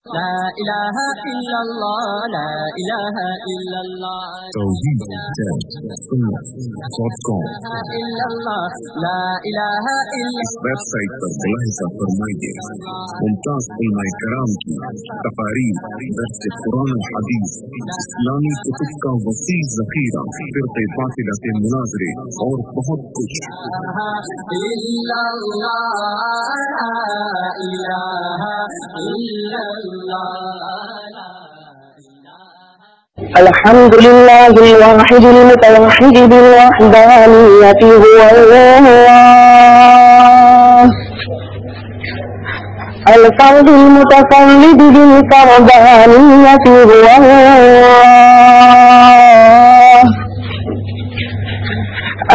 لا إله إلا الله لا إله إلا الله tawheed.com إلا الله لا إله إلا इस वेबसाइट पर मुलाहिजा फरमाइए मुमताज उलमाए कराम की तकारीर, दर्स कुरान और हदीस, इस्लामी कुतुब का वसी ज़ख़ीरा, फ़िरक़े बातिला के मुनाज़रे और बहुत कुछ। الحمد لله الواحد المتوحد بالوحدانية هو الله، الفرد المتفرد بالفردانية هو الله،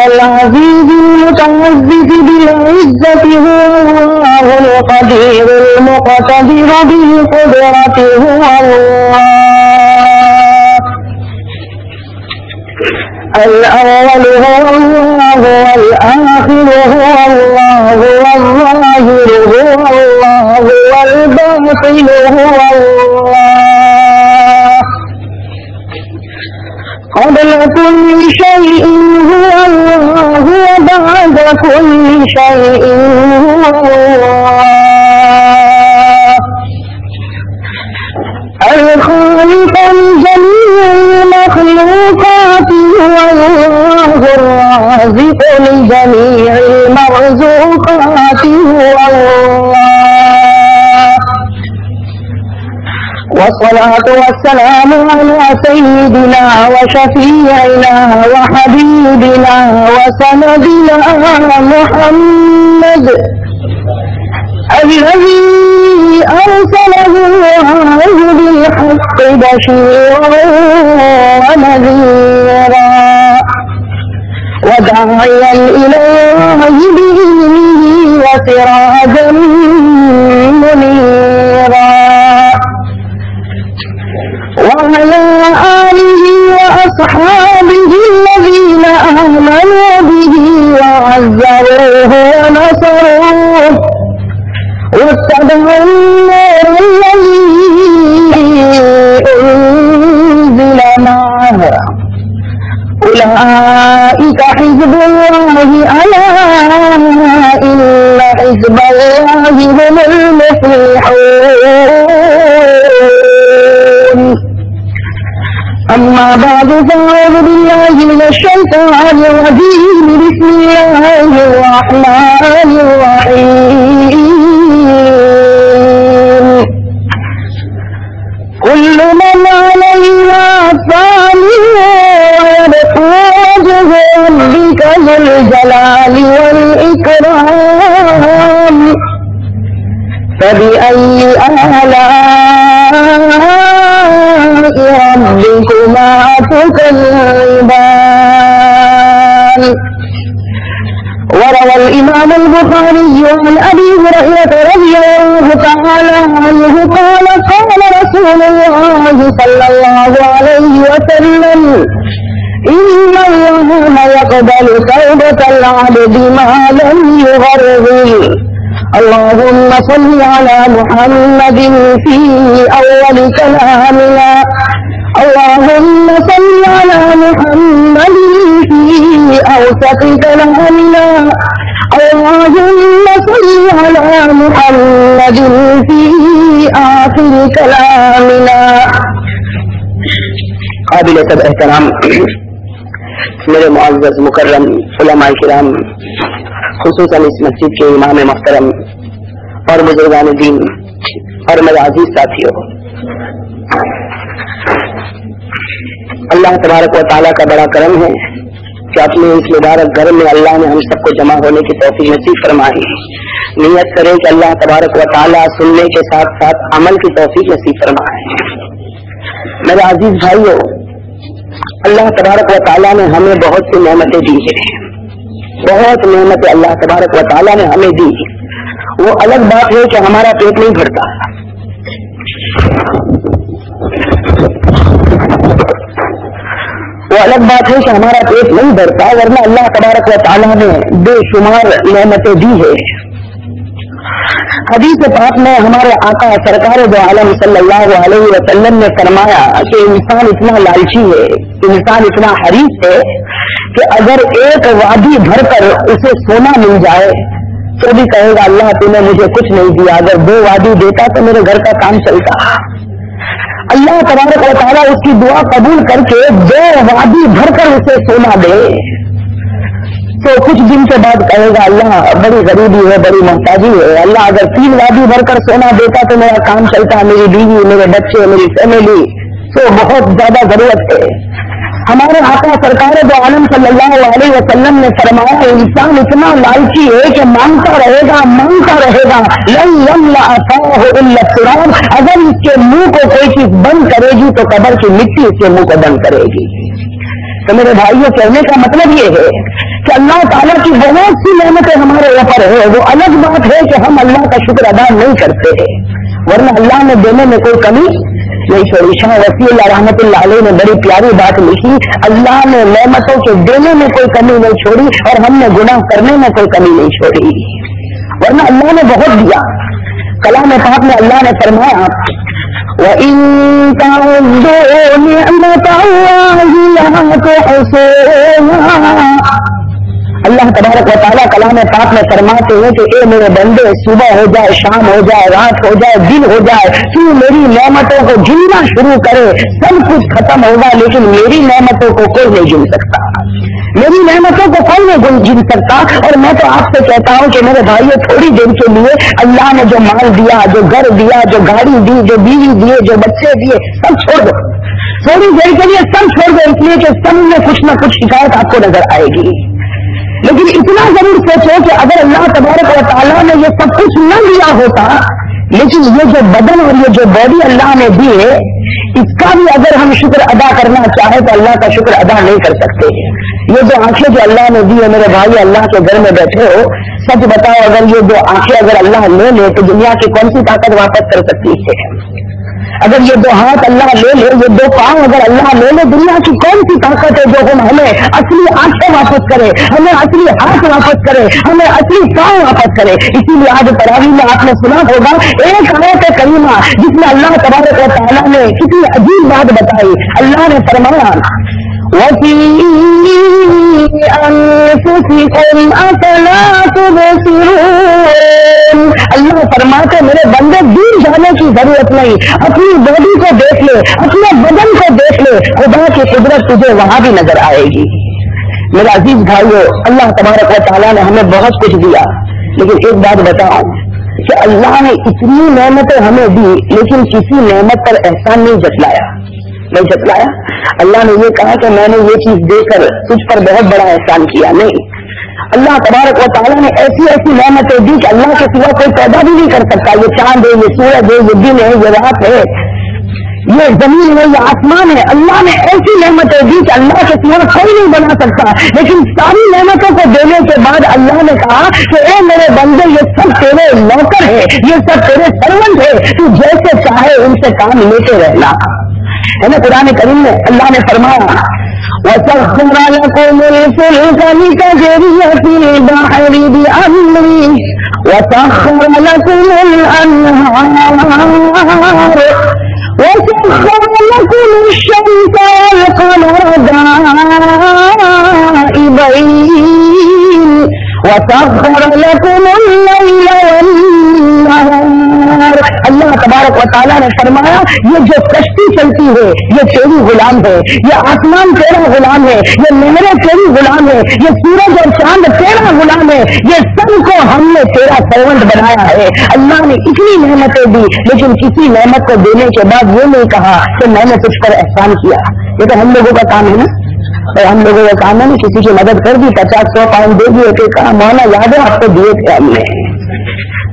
العزيز المتعزز بالعزة هو الله، القدير المقتدر بالقدرة هو الله، الأول هو الله والآخر هو الله والظاهر هو الله والباطن هو الله، قبل كل شيء هو الله وبعد كل شيء هو الله، الخالق لجميع المخلوقات هو الله، الرازق لجميع المرزوقات هو الله، والصلاة والسلام على سيدنا وشفيعنا وحبيبنا وسندنا محمد الذي أرسله الله بالحق بشيرا ونذيرا وداعيا إلى الله بإذنه وسراجا منيرا، وعلى آله وأصحابه الذين آمنوا به وعزروه ونصروه واتبعوا النور الذي أنزل معه، أولئك حزب الله، ألا إن حزب الله هم المفلحون. أما بعد فأعوذ بالله من الشيطان الرجيم، بسم الله الرحمن الرحيم، كل من عليها فان ويبقى وجه ربك ذو الجلال والإكرام، فبأي آلاء ربكما تكذبان. وروى الإمام البخاري عن أبي هريرة رضي الله تعالى عنه قال قال رسول الله صلى الله عليه وسلم: إن الله يقبل توبة العبد ما لم يغرغر. اللهم صل على محمد في أول كلامنا، اللهم صل على محمد في أوسط كلامنا، اللهم صل على محمد في آخر كلامنا. قابل احترام मेरे मुअज़्ज़ज़ मुकर्रम उलमाए किराम, खुसूसन इस मस्जिद के इमाम मोहतरम और बुजुर्गान दीन और मेरे अजीज साथियों, अल्लाह तबारक व तआला का बड़ा करम है कि अपने इस मुबारक घर में अल्लाह ने हम सबको जमा होने की तौफीक नसीब फरमाई। नियत करें कि अल्लाह तबारक व तआला सुनने के साथ साथ अमल की तौफीक नसीब फरमाए। मेरे अजीज भाइयों, अल्लाह तबारक व तआला ने हमें बहुत सी नेमतें दी है, बहुत नेमतें अल्लाह तबारक व तआला ने हमें दी। वो अलग बात है कि हमारा पेट नहीं भरता, वो अलग बात है कि हमारा पेट नहीं भरता, वरना अल्लाह तबारक व तआला ने बेशुमार नेमतें दी है। حدیث پاک میں ہمارے آقا سرکار دو عالم صلی اللہ علیہ وسلم نے فرمایا کہ انسان اتنا لالچی ہے، انسان اتنا حریص ہے کہ اگر ایک وادی بھر کر اسے سونا مل جائے تو بھی کہے گا اللہ تو نے مجھے کچھ نہیں دیا، اگر 2 وادی دیتا تو میرے گھر کا کام چلتا۔ اللہ تبارک و تعالیٰ اس کی دعا قبول کر کے 2 وادی بھر کر اسے سونا دے تو کچھ دن کے بعد کہے گا اللہ بڑی غریبی ہے، بڑی محتاجی ہے، اللہ اگر 3 وادی بھر کر سونا دیتا تو میرا کام چلتا، میری بیوی، میرے بچے، میری فیملی تو بہت زیادہ ضرورت ہے۔ ہمارے آقا سرکار دو عالم صلی اللہ علیہ وسلم نے فرمایا انسان اتنا لالچی ہے کہ مانگتا رہے گا لن يملأ فاه الا التراب، اگر اس کے منہ کو کوئی چیز بند کرے گی تو قبر کی مٹی اس کے منہ کو بند کرے گی۔ تو میرے بھائیوں کہنے کا مطلب یہ ہے کہ اللہ تعالیٰ کی بہت سی نعمتیں ہمارے اوپر ہے، وہ الگ بات ہے کہ ہم اللہ کا شکر ادا نہیں کرتے ہیں، ورنہ اللہ نے دینے میں کوئی کمی نہیں چھوڑی۔ شاہ وسیع اللہ رحمت اللہ علیہ نے بڑی پیاری بات لکھی، اللہ نے نعمتوں کے دینے میں کوئی کمی نہیں چھوڑی اور ہم نے گناہ کرنے میں کوئی کمی نہیں چھوڑی، ورنہ اللہ نے بہت دیا۔ کلام پاک میں اللہ نے فرمایا وَإِن تَعُدُّوا نِعْمَتَ اللَّهِ لَا تُحْصُوهَا، اللہ تبارک و تعالیٰ کلام پاک میں فرماتے ہیں کہ اے میرے بندے، صبح ہو جائے، شام ہو جائے، رات ہو جائے، دن ہو جائے، تو میری نعمتوں کو گننا شروع کرے سب کچھ ختم ہوگا، لیکن میری نعمتوں کو کوئی نہیں گن سکتا، میری نعمتوں کو کوئی نہیں گن سکتا۔ اور میں تو آپ سے کہتا ہوں کہ میرے بھائیوں تھوڑی دیر کے لیے اللہ نے جو مال دیا، جو گھر دیا، جو گاڑی دی، جو بیوی دیے، جو بچے دیے، سب چھوڑ دو، تھوڑی دیر کے لیے سب چھوڑ دو، اس لیے کہ سب میں کچھ نہ کچھ شکایت آپ کو نظر آئے گی، لیکن اتنا ضرور سوچو کہ اگر اللہ تبارک و تعالیٰ نے یہ سب کچھ نہ دیا ہوتا، لیکن یہ جو بدن اور یہ جو باڈی اللہ نے دی ہے، اس کا بھی اگر ہم شکر ادا کرنا چاہیں تو اللہ کا شکر ادا نہیں کر سکتے۔ یہ جو آنکھیں جو اللہ نے دی ہے، میرے بھائی اللہ کے گھر میں بیٹھے ہو، سچ بتاؤ اگر یہ 2 آنکھیں اگر اللہ لے لے تو دنیا کی کون سی طاقت واپس کر سکتی ہے؟ اگر یہ 2 ہاتھ اللہ لے لے، یہ 2 پاؤں اگر اللہ لے لے، دنیا کی کون سی طاقت ہے جو ہمیں اصلی آنکھیں واپس کرے، ہمیں اصلی ہاتھ واپس کرے، ہمیں اصلی پاؤں واپس کرے؟ اسی لیے آج تراویح میں آپ نے سنا ہوگا ایک آیت کریمہ جس میں اللہ تبارک و تعالیٰ نے کتنی عجیب بات بتائی۔ اللہ نے فرمایا وَفِي أَنفُسِكُمْ أَفَلَا تُبْصِرُونَ، اللہ فرماتے میرے بندے دور جانے کی ضرورت نہیں، اپنی باڈی کو دیکھ لے، اپنے بدن کو دیکھ لے، خدا کی قدرت تجھے وہاں بھی نظر آئے گی۔ میرے عزیز بھائیو، اللہ تبارک و تعالیٰ نے ہمیں بہت کچھ دیا، لیکن ایک بات بتاؤں کہ اللہ نے اتنی نعمتیں ہمیں دی لیکن کسی نعمت پر احسان نہیں جتلایا۔ اللہ نے یہ کہا کہ میں نے یہ چیز دے کر تجھ پر بہت بڑا احسان کیا، نہیں، اللہ تبارک و تعالیٰ نے ایسی ایسی نعمتیں دی کہ اللہ کے سوا کوئی پیدا بھی نہیں کر سکتا۔ یہ چاند ہے، یہ سورج ہے، یہ دن ہے، یہ رات ہے، یہ زمین ہے، یہ آسمان ہے، اللہ نے ایسی نعمتیں دی کہ اللہ کے سوا کوئی نہیں بنا سکتا، لیکن ساری نعمتوں کو دینے کے بعد اللہ نے کہا کہ اے میرے بندے یہ سب تیرے نوکر ہے، یہ سب تیرے سرونٹ ہے، تو جیسے چاہے ان سے کام لیتے رہنا ہے نا۔ قرآن کریم میں اللہ نے فرمایا وَسَخَّرَ لَكُمُ الْفُلْكَ لِتَجْرِيَ فِي الْبَحْرِ بِأَمْرِهِ وَسَخَّرَ لَكُمُ الْأَنْهَارَ وَسَخَّرَ لَكُمُ الشَّمْسَ وَالْقَمَرَ دَائِبَيْنِ وَسَخَّرَ لَكُمُ اللَّيْلَ وَالنَّهَارَ۔ اللہ تبارک و تعالیٰ نے فرمایا یہ جو کشتی چلتی ہے یہ تیری غلام ہے، یہ آسمان تیرا غلام ہے، یہ نہریں تیری غلام ہے، یہ سورج اور چاند تیرا غلام ہے، یہ سب کو ہم نے تیرا سرونٹ بنایا ہے۔ اللہ نے اتنی نعمتیں دی لیکن کسی نعمت کو دینے کے بعد یہ نہیں کہا کہ میں نے تجھ پر احسان کیا۔ یہ تو ہم لوگوں کا کام ہے نا، اور ہم لوگوں کا کام ہے نا کسی کی مدد کر دی، 50-100 پاؤنڈ دے دیے کہ کہا مولانا یاد ہے آپ کو دیے تھے ہم نے۔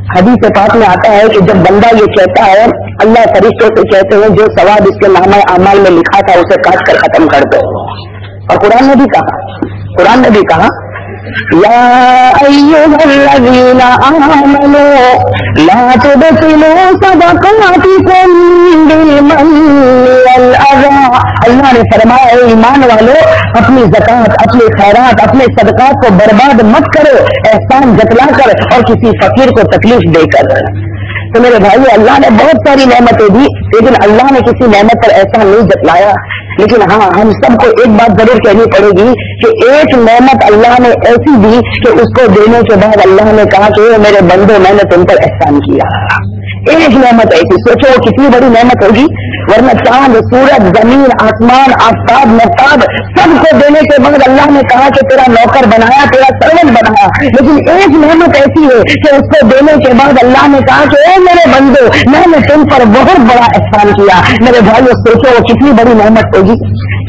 حدیث پاک میں آتا ہے کہ جب بندہ یہ کہتا ہے اللہ فرشتوں سے کہتے ہیں جو ثواب اس کے نامہ اعمال میں لکھا تھا اسے کاٹ کر ختم کر دو۔ اور قرآن نے بھی کہا یا ایھا الذین آمنوا لا تبطلوا صدقاتکم بالمن والأذى، اللہ نے فرمایا اے ایمان والو اپنی زکات, اپنے خیرات, اپنے صدقات کو برباد مت کرو احسان جتلا کر اور کسی فقیر کو تکلیف دے کر. تو میرے بھائی, اللہ نے بہت ساری نعمتیں دی, لیکن اللہ نے کسی نعمت پر ایسا نہیں جتلایا. لیکن ہاں, ہم سب کو ایک بات ضرور کہنی پڑے گی کہ ایک نعمت اللہ نے ایسی دی کہ اس کو دینے کے بعد اللہ نے کہا کہ میرے بندو میں نے تم پر احسان کیا. ایک نعمت ایسی, سوچو وہ کتنی بڑی نعمت ہوگی. ورنہ چاند, سورج, زمین, آسمان, آفتاب, محتاب سب کو دینے کے بعد اللہ نے کہا کہ تیرا نوکر بنایا, تیرا سرونٹ بنایا. لیکن ایک نعمت ایسی ہے کہ اس کو دینے کے بعد اللہ نے کہا کہ اے میرے بندو میں نے تم پر بہت بڑا احسان کیا. میرے بھائیو سوچو وہ کتنی بڑی نعمت ہوگی,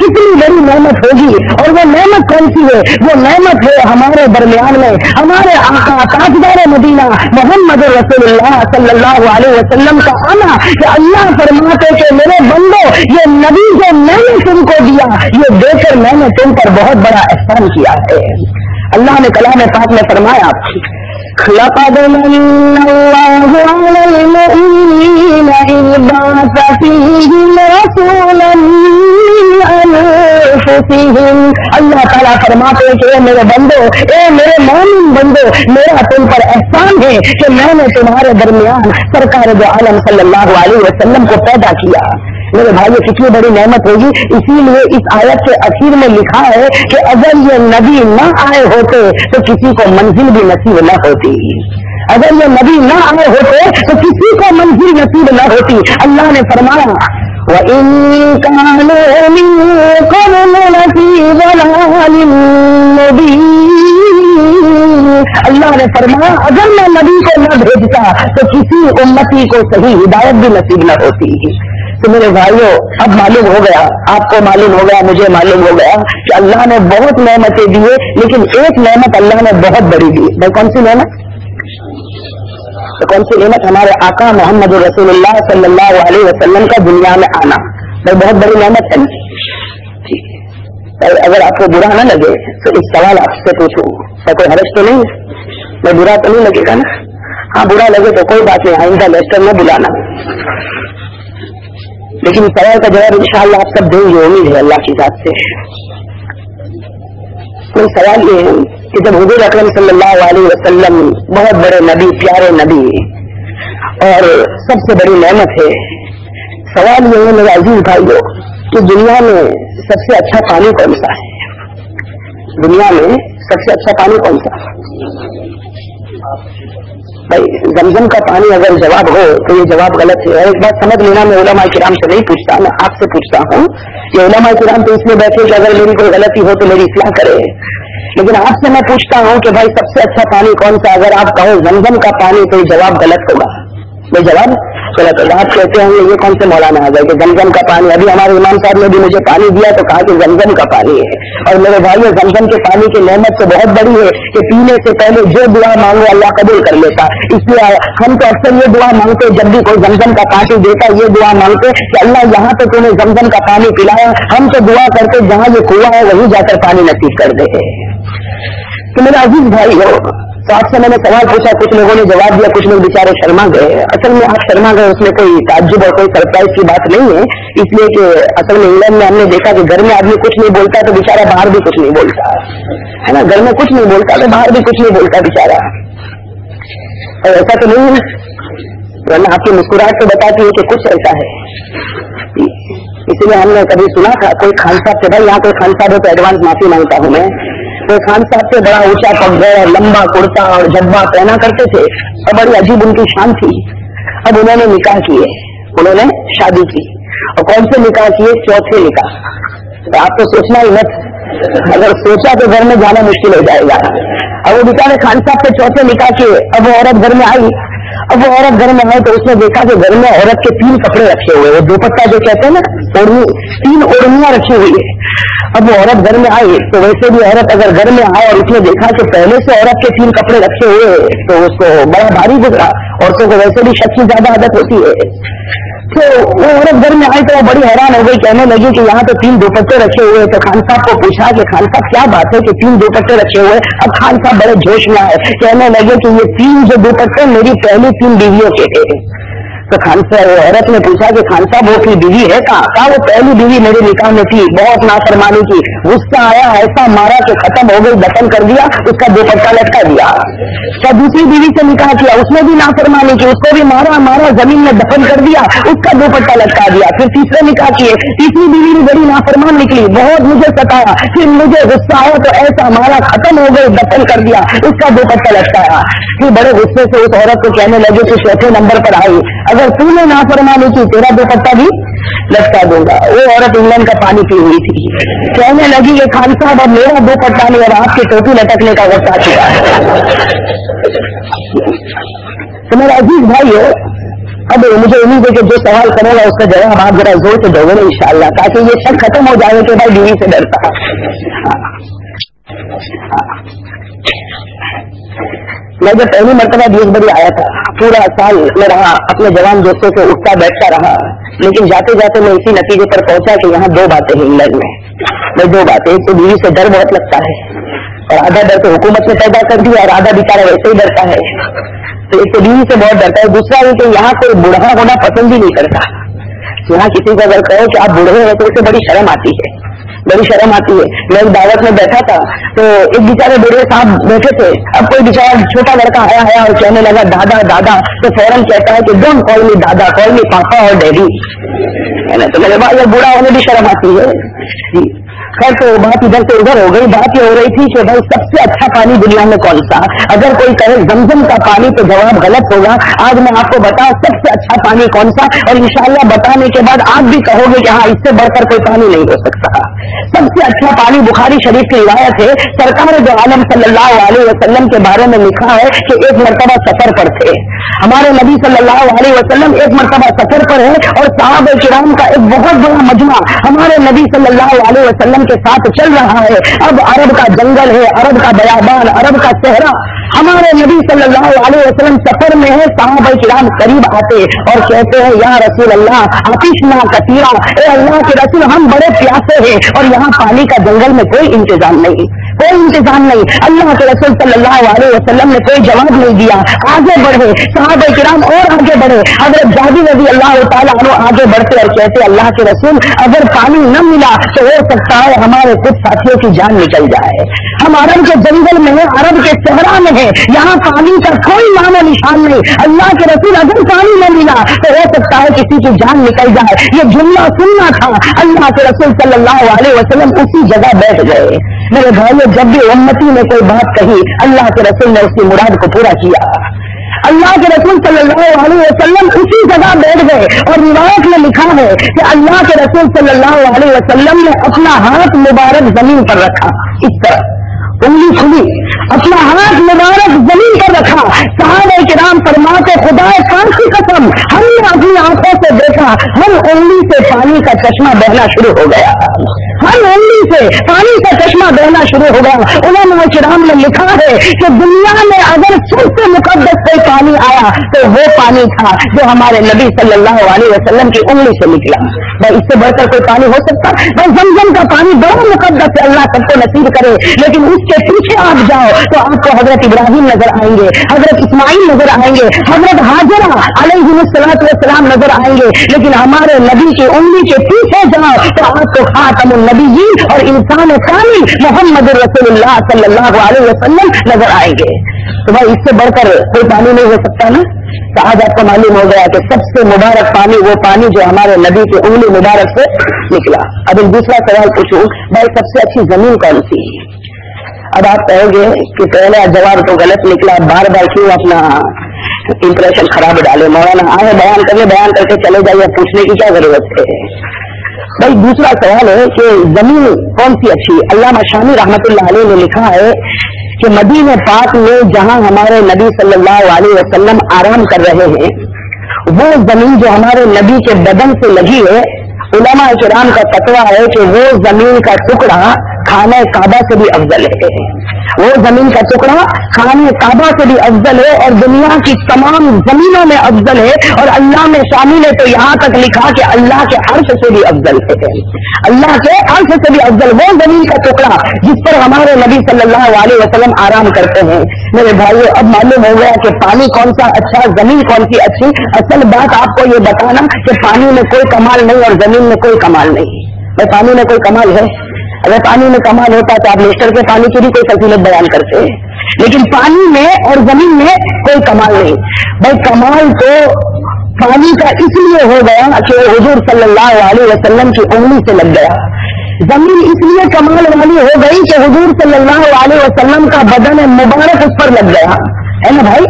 کتنی بڑی نعمت ہوگی. اور وہ نعمت کون سی ہے؟ وہ نعمت ہے ہمارے درمیان میں ہمارے آقا تاجدار مدینہ محمد رسول اللہ صلی اللہ علیہ وسلم کا آنا. کہ اللہ فرماتے کہ میرے بندو یہ نبی جو میں نے تم کو دیا, یہ دے کر میں نے تم پر بہت بڑا احسان کیا ہے. اللہ نے کلام پاک میں فرمایا لقد من الله على المؤمنين إذ بعث فيهم رسولا من أنفسهم. اللہ تعالیٰ فرماتے ہیں کہ اے میرے بندو, اے میرے مومن بندو, میرا تم پر احسان ہے کہ میں نے تمہارے درمیان سرکار دو عالم صلی اللہ علیہ وسلم کو پیدا کیا. میرے بھائی کتنی بڑی نعمت ہوگی. اسی لیے اس آیت کے اخیر میں لکھا ہے کہ اگر یہ نبی نہ آئے ہوتے تو کسی کو منزل بھی نصیب نہ ہوتی. اگر یہ نبی نہ آئے ہوتے تو کسی کو منزل نصیب نہ ہوتی. اللہ نے فرمایا وَإِن كَانُوا مِن قَبْلُ لَفِي ضَلَالٍ مُّبِينٍ. اللہ نے فرمایا اگر میں نبی کو نہ بھیجتا تو کسی امتی کو صحیح ہدایت بھی نصیب نہ ہوتی. تو میرے بھائیوں, اب معلوم ہو گیا, آپ کو معلوم ہو گیا, مجھے معلوم ہو گیا کہ اللہ نے بہت نعمتیں دی ہے, لیکن ایک نعمت اللہ نے بہت بڑی دی. بھائی کون سی نعمت؟ تو کون سی نعمت؟ ہمارے آقا محمد رسول اللہ صلی اللہ علیہ وسلم کا دنیا میں آنا. بھائی بہت بڑی نعمت ہے نا. اگر آپ کو برا نہ لگے تو ایک سوال آپ سے پوچھوں, کوئی حرج تو نہیں ہے؟ میں برا تو نہیں لگے گا نا؟ ہاں برا لگے تو کوئی بات نہیں, آئندہ لیسٹر میں بلانا. لیکن سوال کا جواب انشاءاللہ آپ سب دیں گے, امید ہے اللہ کی ذات سے. کوئی سوال یہ ہے کہ جب حضور اکرم صلی اللہ علیہ وسلم بہت بڑے نبی, پیارے نبی اور سب سے بڑی نعمت ہے, سوال یہ ہے میرے عزیز بھائیوں کہ دنیا میں سب سے اچھا پانی کون سا ہے؟ دنیا میں سب سے اچھا پانی کون سا ہے؟ بھائی زمزم کا پانی اگر جواب ہو تو یہ جواب غلط ہے. ایک بات سمجھ لینا, میں علماء کرام سے نہیں پوچھتا, میں آپ سے پوچھتا ہوں کہ علماء کرام تو اس میں بیٹھے کہ اگر میری کوئی غلطی ہو تو میری اصلاح کرے. لیکن آپ سے میں پوچھتا ہوں کہ بھائی سب سے اچھا پانی کون سا؟ اگر آپ کہو زمزم کا پانی تو یہ جواب غلط ہوگا. یہ جواب غلط ہوگا. آپ کہتے ہیں یہ کون سے مولانا آ گئے کہ زمزم کا پانی؟ ابھی ہمارے امام صاحب نے بھی مجھے پانی دیا تو کہا کہ زمزم کا پانی ہے. اور میرے بھائیو زمزم کے پانی کی نعمت تو بہت بڑی ہے کہ پینے سے پہلے جو دعا مانگو اللہ قبول کر لیتا. اس لیے ہم تو اکثر یہ دعا مانگتے جب بھی کوئی زمزم کا پانی دیتا, یہ دعا مانگتے کہ اللہ یہاں تو تم نے زمزم کا پانی پلایا, ہم تو دعا کرتے جہاں یہ کنواں ہے وہیں جا کر پانی نصیب کر دے. تو میرا عزیز بھائی ہو, تو آپ سے میں نے سوال پوچھا, کچھ لوگوں نے جواب دیا, کچھ لوگ بیچارے شرما گئے. اصل میں آپ شرما گئے اس میں کوئی تعجب اور کوئی سرپرائز کی بات نہیں ہے, اس لیے کہ اصل میں انگلینڈ میں ہم نے دیکھا کہ گھر میں آدمی کچھ نہیں بولتا تو بیچارہ باہر بھی کچھ نہیں بولتا ہے نا. گھر میں کچھ نہیں بولتا تو باہر بھی کچھ نہیں بولتا بیچارہ. اور ایسا تو نہیں ہے, ورنہ آپ کی مسکراہٹ تو بتاتی ہے کہ کچھ ایسا ہے. اسی لیے ہم نے کبھی سنا تھا کوئی خان صاحب سے, بھائی یہاں کوئی خان صاحب ہے تو ایڈوانس معافی مانگتا ہوں میں, تو خان صاحب سے بڑا اونچا پگڑا اور لمبا کرتا اور جبا پہنا کرتے تھے اور بڑی عجیب ان کی شان تھی. اب انہوں نے نکاح کیے, انہوں نے شادی کی, اور کون سے نکاح کیے؟ چوتھے نکاح. تو آپ تو سوچنا ہی مت, اگر سوچا تو گھر میں جانا مشکل ہو جائے گا. اب وہ بیچارے خان صاحب سے چوتھے نکاح کیے. اب وہ عورت گھر میں آئی, اب وہ عورت گھر میں آئی تو اس نے دیکھا کہ گھر میں عورت کے 3 کپڑے رکھے ہوئے, وہ دوپٹہ جو کہتے ہیں نا, اوڑھنی, 3 اوڑھنیاں رکھی ہوئی ہے. اب وہ عورت گھر میں آئی تو ویسے بھی عورت اگر گھر میں آئے اور اس نے دیکھا کہ پہلے سے عورت کے 3 کپڑے رکھے ہوئے تو اس کو بڑا بھاری گزرا. عورتوں کو ویسے بھی شک کی زیادہ عادت ہوتی ہے. تو وہ عورت گھر میں آئی تو وہ بڑی حیران ہو گئی, کہنے لگی کہ یہاں تو 3 دوپٹے رکھے ہوئے. تو خان صاحب کو پوچھا کہ خان صاحب کیا بات ہے کہ 3 دوپٹے رکھے ہوئے؟ اب خان صاحب بڑے جوش میں آئے, کہنے لگے کہ یہ 3 جو دوپٹے میری پہلی 3 بیویوں کے تھے. تو खान साहब औरत ने पूछा कि खान साहब वो की बीवी है कहा वो पहली बीवी मेरे निकाह में थी, बहुत नाफरमानी की, गुस्सा आया, ऐसा मारा कि खत्म हो गई, दफन कर दिया, उसका दुपट्टा लटका दिया। तो दूसरी बीवी से निकाह किया, उसने भी नाफरमानी की, उसको भी मारा मारा जमीन में दफन कर दिया, उसका दुपट्टा लटका दिया। फिर तीसरे निकाह किए, तीसरी बीवी भी बड़ी नाफरमान निकली, बहुत मुझे सताया, फिर मुझे गुस्सा आया तो ऐसा मारा, खत्म हो गई, दफन कर दिया, उसका दुपट्टा लटकाया। फिर बड़े गुस्से से उस औरत को कहने लगे कि चौथे नंबर पर आई, अगर तूने नाफरमानी की तेरा दुपट्टा भी लटका दूंगा। वो औरत इंग्लैंड का पानी पी हुई थी, कहने लगी कि खान साहब अब मेरा दुपट्टा नहीं, अब आपकी टोपी लटकने का वक्त आ चुका है। तो मेरा अजीज भाई हो, अब मुझे उम्मीद है कि जो सवाल करेगा उसका जवाब आप जरा जोर से दोगे ना इंशाअल्लाह, ताकि ये शक खत्म हो जाए कि भाई बीवी से डरता। मैं जब पहली मरतबा देशबरी आया था, पूरा साल मैं रहा, अपने जवान दोस्तों से उठता बैठता रहा, लेकिन जाते जाते मैं इसी नतीजे पर पहुंचा कि यहाँ दो बातें हैं इंग्लैंड में। दो बातें, एक तो बीवी से डर बहुत लगता है, और आधा डर तो हुकूमत ने पैदा कर दिया और आधा बेचारा वैसे ही डरता है। तो एक तो बीवी से बहुत डरता है, दूसरा ये कि यहाँ कोई बूढ़ा होना पसंद ही नहीं करता। यहाँ किसी को अगर कहो कि आप बूढ़े हैं तो उसे बड़ी शर्म आती है, बड़ी शर्म आती है। मैं एक दावत में बैठा था तो एक बेचारे बूढ़े साहब बैठे थे, अब कोई बेचारा छोटा लड़का आया और कहने लगा दादा दादा, तो फौरन कहता है कि डोंट कॉल मी दादा, कॉल मी पापा और डैडी। तो मेरे भाई ये बूढ़ा होने भी शर्म आती है। खैर तो बात इधर से उधर हो गई। बात ये हो रही थी कि भाई सबसे अच्छा पानी दुनिया में कौन सा? अगर कोई कहे जमजम का पानी तो जवाब गलत होगा। आज मैं आपको बता सबसे अच्छा पानी कौन सा, और इंशाअल्लाह बताने के बाद आप भी कहोगे कि हाँ इससे बढ़कर कोई पानी नहीं हो सकता। सबसे अच्छा पानी बुखारी शरीफ की रिवायत है, सरकार दो आलम सल्लल्लाहु अलैहि वसल्लम के बारे में लिखा है कि एक मरतबा सफर पर थे हमारे नबी सल्लल्लाहु अलैहि वसल्लम, एक मरतबा सफर पर है और सहाबा किराम का एक बहुत बड़ा मजमा हमारे नबी सल्लल्लाहु अलैहि वसल्लम के साथ चल रहा है। अब अरब का जंगल है, अरब का बयाबान, अरब का सहरा, हमारे नबी सल्लल्लाहु अलैहि वसल्लम सफर में है। सहाबा किराम करीब आते और कहते हैं या रसूल अल्लाह आतिशना कसीरा, ए अल्लाह के रसूल हम बड़े प्यासे हैं और यहाँ पानी का जंगल में कोई इंतजाम नहीं, कोई इंतजाम नहीं। अल्लाह के रसूल सल्लल्लाहु अलैहि वसल्लम ने कोई जवाब नहीं दिया, आगे बढ़े सहाबा किराम और आगे बढ़े। हजरत जाबिर रज़ी अल्लाह तआला अन्हु आगे बढ़ते और कहते अल्लाह के रसूल अगर पानी न मिला तो हो सकता है हमारे कुछ साथियों की जान निकल जाए। हम अरब के जंगल में है, अरब के सहरा में है, यहाँ पानी का कोई नाम निशान नहीं। अल्लाह के रसूल अगर पानी न मिला तो हो सकता है किसी की जान निकल जाए। ये जुमला सुनना था। अल्लाह के रसूल सल्लल्लाहु अलैहि वसल्लम उसी जगह बैठ गए। मेरे भाइयों जब भी उम्मती ने कोई बात कही अल्लाह के रसूल ने उसकी मुराद को पूरा किया। अल्लाह के रसूल सल्लल्लाहु अलैहि वसल्लम उसी जगह बैठ गए और रिवायत में लिखा है कि अल्लाह के रसूल सल्लल्लाहु अलैहि वसल्लम ने अपना हाथ मुबारक जमीन पर रखा, इस तरह उंगली खुली, अपना हाथ मुबारक जमीन पर रखा। सहाबा किराम फरमाते खुदा खान की कसम हमने अपनी आंखों से देखा, हर उंगली से पानी का चश्मा बहना शुरू हो गया, हर उंगली से पानी का चश्मा बहना शुरू हो गया। उलमा किराम ने लिखा है कि दुनिया में अगर सबसे मुकद्दस कोई पानी आया तो वो पानी था जो हमारे नबी सल्लल्लाहु अलैहि वसल्लम की उंगली से निकला। भाई इससे बढ़कर कोई पानी हो सकता? भाई जमजम का पानी बड़ा मुकद्दस है, अल्लाह सबको नसीब करे। लेकिन उसके पीछे आप जाओ तो आपको हजरत इब्राहिम नजर आएंगे, हजरत इस्माइल नजर आएंगे, हजरत हाजरा अलैहिस्सलाम नजर आएंगे। लेकिन हमारे नबी की उंगली के पीछे जाओ तो आपको खातमुन नबीयीन और इंसान कामिल मोहम्मद रसूलुल्लाह सल्लल्लाहु अलैहि वसल्लम नजर आएंगे। तो भाई इससे बढ़कर कोई पानी नहीं हो सकता ना। तो आज आपको मालूम हो गया कि सबसे मुबारक पानी वो पानी जो हमारे नबी की उंगली मुबारक से निकला। अब एक दूसरा सवाल पूछूं, भाई सबसे अच्छी जमीन कौन सी? अब आप कहोगे कि पहला जवाब तो गलत निकला, बार बार क्यों अपना इंप्रेशन खराब डाले? मौलाना आए बयान करके चले जाइए, पूछने की क्या जरूरत है? भाई दूसरा सवाल है कि जमीन कौन सी अच्छी? अल्लामा शामी रहमतुल्लाह अलैह ने लिखा है कि मदीने पाक में जहां हमारे नबी सल्लल्लाहु अलैहि वसल्लम आराम कर रहे हैं वो जमीन जो हमारे नबी के बदन से लगी है, उलमा किराम का फतवा है कि वो जमीन का टुकड़ा खाने काबा से भी अफजल है। वो जमीन का टुकड़ा खाने काबा से भी अफजल है और दुनिया की तमाम जमीनों में अफजल है, और अल्लाह में शामिल है। तो यहाँ तक लिखा कि अल्लाह के अर्श से भी अफजल है, अल्लाह के अर्श से भी अफजल वो जमीन का टुकड़ा जिस पर हमारे नबी सल्लल्लाहु अलैहि वसल्लम आराम करते हैं। मेरे भाइयों, अब मालूम हो गया कि पानी कौन सा अच्छा, जमीन कौन सी अच्छी। असल बात आपको ये बताना कि पानी में कोई कमाल नहीं और जमीन में कोई कमाल नहीं। भाई पानी में कोई कमाल है? अगर पानी में कमाल होता तो आप लेस्टर के पानी की भी कोई फजीलत बयान करते, लेकिन पानी में और जमीन में कोई कमाल नहीं। भाई कमाल तो पानी का इसलिए हो गया कि हुजूर सल्लल्लाहु अलैहि वसल्लम की उंगली से लग गया। जमीन इसलिए कमाल वाली हो गई कि हुजूर सल्लल्लाहु अलैहि वसल्लम का बदन मुबारक उस पर लग गया, है ना भाई।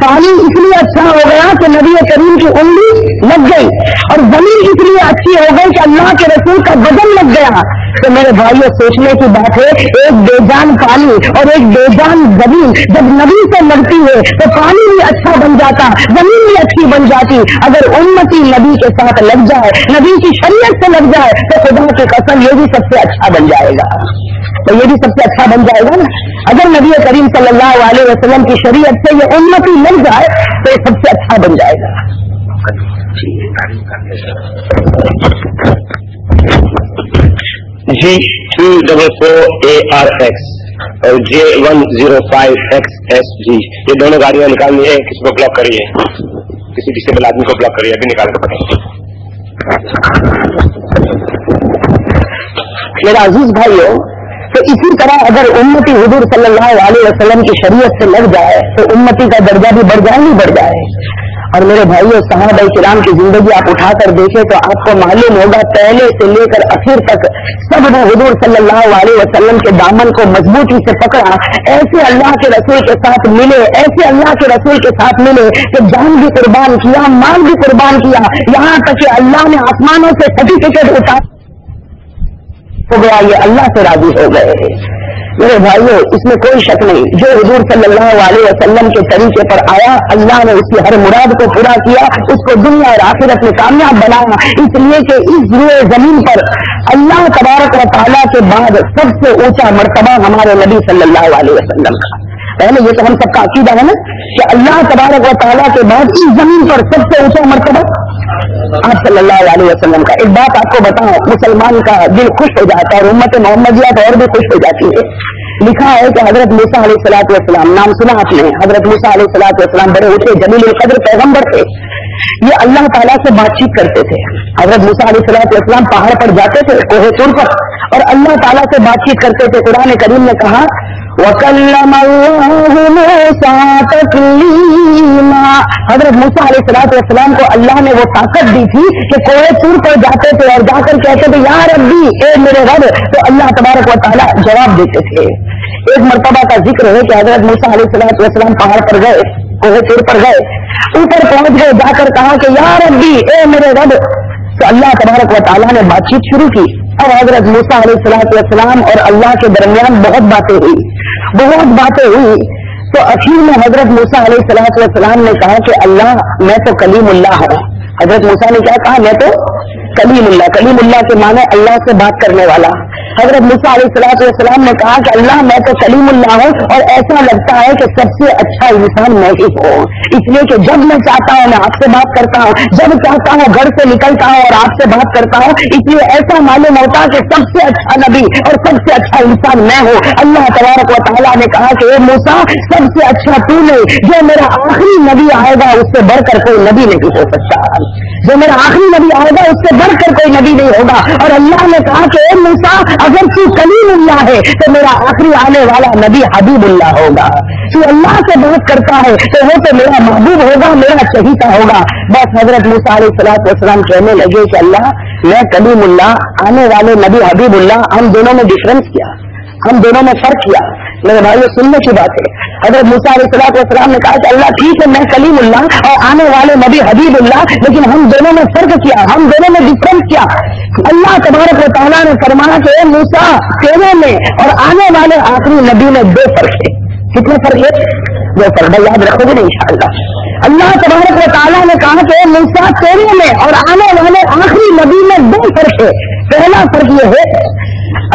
पानी इसलिए अच्छा हो गया कि नबी करीम की उंगली लग गई, और जमीन इसलिए अच्छी हो गई कि अल्लाह के रसूल का बदन लग गया। तो मेरे भाइयों, सोचने की बात है, एक बेजान पानी और एक बेजान जमीन जब नबी से लगती है तो पानी भी अच्छा बन जाता, जमीन भी अच्छी बन जाती। अगर उम्मती नबी के साथ लग जाए, नबी की शरीयत से लग जाए, तो खुदा की कसम ये भी सबसे अच्छा बन जाएगा। तो ये भी सबसे अच्छा बन जाएगा ना। अगर नबी करीम सल्लल्लाहु अलैहि वसल्लम की शरीयत से ये उम्मती लग जाए तो ये सबसे अच्छा बन जाएगा। G344ARX और J105XSG ये दोनों गाड़ियां निकालनी है। किसी को ब्लॉक करिए, किसी डिसेबल आदमी को ब्लॉक करिए, अभी निकाल कर पड़ेगा। मेरा अजीज भाइयों, तो इसी तरह अगर उम्मती हुजूर सल्लल्लाहु अलैहि वसल्लम की शरीयत से लग जाए तो उम्मती का दर्जा भी बढ़ जाए, नहीं बढ़ जाए। और मेरे भाइयों, सहाबा किराम की जिंदगी आप उठाकर देखें तो आपको मालूम होगा पहले से लेकर आखिर तक सब ने हुजूर सल्लल्लाहु अलैहि वसल्लम के दामन को मजबूती से पकड़ा। ऐसे अल्लाह के रसूल के साथ मिले, ऐसे अल्लाह के रसूल के साथ मिले कि जान भी कुर्बान किया, माल भी कुर्बान किया, यहाँ तक कि अल्लाह ने आसमानों से सर्टिफिकेट उतार हो गया, ये अल्लाह से राजी हो गए। मेरे भाइयों, इसमें कोई शक नहीं, जो हुजूर सल्लल्लाहु अलैहि वसल्लम के तरीके पर आया, अल्लाह ने उसकी हर मुराद को पूरा किया, उसको दुनिया और आखिरत में कामयाब बनाया। इसलिए कि इस रुए जमीन पर अल्लाह तबारक व तआला के बाद सबसे ऊंचा मर्तबा हमारे नबी सल्लल्लाहु अलैहि वसल्लम का। पहले ये तो हम सबका अकीदा है ना कि अल्लाह तबारक व तआला के बाद इस जमीन पर सबसे ऊंचा मर्तबा आप सल्लल्लाहु अलैहि वसल्लम का। एक बात आपको बताऊं, मुसलमान का दिल खुश हो जाता है और उम्मत मोहम्मदिया तो और भी खुश हो जाती है। लिखा है कि हजरत मूसा अलैहिस्सलातु वस्सलाम, नाम सुना आपने, हजरत मूसा अलैहिस्सलातु वस्सलाम बड़े ऊंचे जलील कद्र पैगंबर थे। ये अल्लाह ताला से बातचीत करते थे। हजरत मूसा अलैहिस्सलातु वस्सलाम पहाड़ पर जाते थे, कोहे तुर पर, और अल्लाह ताला से बातचीत करते थे। कुरान करीम ने कहा वकल्लमल्लाहु मूसा तकलीमा। हजरत मूसा अलैहिस्सलातु वस्सलाम को अल्लाह ने वो ताकत दी थी कि कोहे तुर पर जाते थे और जाकर कहते थे या रब्बी, ए मेरे रब, तो अल्लाह तबारक व तआला जवाब देते थे। एक मर्तबा का जिक्र है कि हजरत मूसा अलैहिस्सलातु वस्सलाम पहाड़ पर गए, कोहे तुर पर गए, ऊपर पहुंच गए, जाकर कहा कि या रब्बी, ए मेरे रब, तो अल्लाह तबारक व तआला ने बातचीत शुरू की। अब हजरत मूसा अलैहिस्सलातु वस्सलाम और अल्लाह के दरमियान बहुत बातें हुई। तो आखिर में हजरत मूसा अलैहिस्सलातु वस्सलाम ने कहा कि अल्लाह, मैं तो कलीमुल्लाह हूँ। हजरत मूसा ने क्या कहा? मैं तो कलीमुल्लाह। कलीमुल्लाह के माने अल्लाह से बात करने वाला। हजरत मूसा अलैहिस्सलातु वस्सलाम ने कहा कि अल्लाह, मैं तो कलीमुल्लाह हूँ और ऐसा लगता है कि सबसे अच्छा इंसान मैं ही हूँ, इसलिए कि जब मैं चाहता हूँ मैं आपसे बात करता हूँ, जब चाहता हूँ घर से निकलता हूँ और आपसे बात करता हूँ, इसलिए ऐसा मालूम होता है कि सबसे अच्छा नबी और सबसे अच्छा इंसान मैं हूँ। अल्लाह तबारक व तआला ने कहा कि ए मूसा, सबसे अच्छा तू नहीं, जो मेरा आखिरी नबी आएगा उससे बढ़कर कोई नबी नहीं हो सकता। जो मेरा आखिरी नबी आएगा उससे बढ़कर कोई नबी नहीं होगा। और अल्लाह ने कहा कि ए मूसा, अगर तू कलीमुल्लाह है तो मेरा आखिरी आने वाला नबी हबीबुल्लाह होगा। तू अल्लाह से बात करता है तो वो तो मेरा महबूब होगा, मेरा चहीता होगा। बस हजरत मूसा अलैहिस्सलातु वस्सलाम कहने लगे कि अल्लाह, मैं कलीमुल्लाह, आने वाले नबी हबीबुल्लाह, हम दोनों में डिफरेंस किया, हम दोनों में फर्क किया। मेरे भाइयों, सुनने की बात है। हजरत मूसा अलैहिस्सलातु वस्सलाम ने कहा कि अल्लाह ठीक है, मैं कलीमुल्लाह और आने वाले नबी हबीबुल्लाह, लेकिन हम दोनों में फर्क किया, हम दोनों में डिफरेंस किया। अल्लाह तबारक व तआला ने फरमाया कि ए मूसा, तेरे में और आने वाले आखिरी नबी में दो फर्क है। कितने फर्क है? दो फर्क, याद रखोगे ना इंशाअल्लाह। अल्लाह तबारक व तआला ने कहा कि ए मूसा, तेरे में और आने वाले आखिरी नबी में दो फर्क है। पहला फर्क ये है,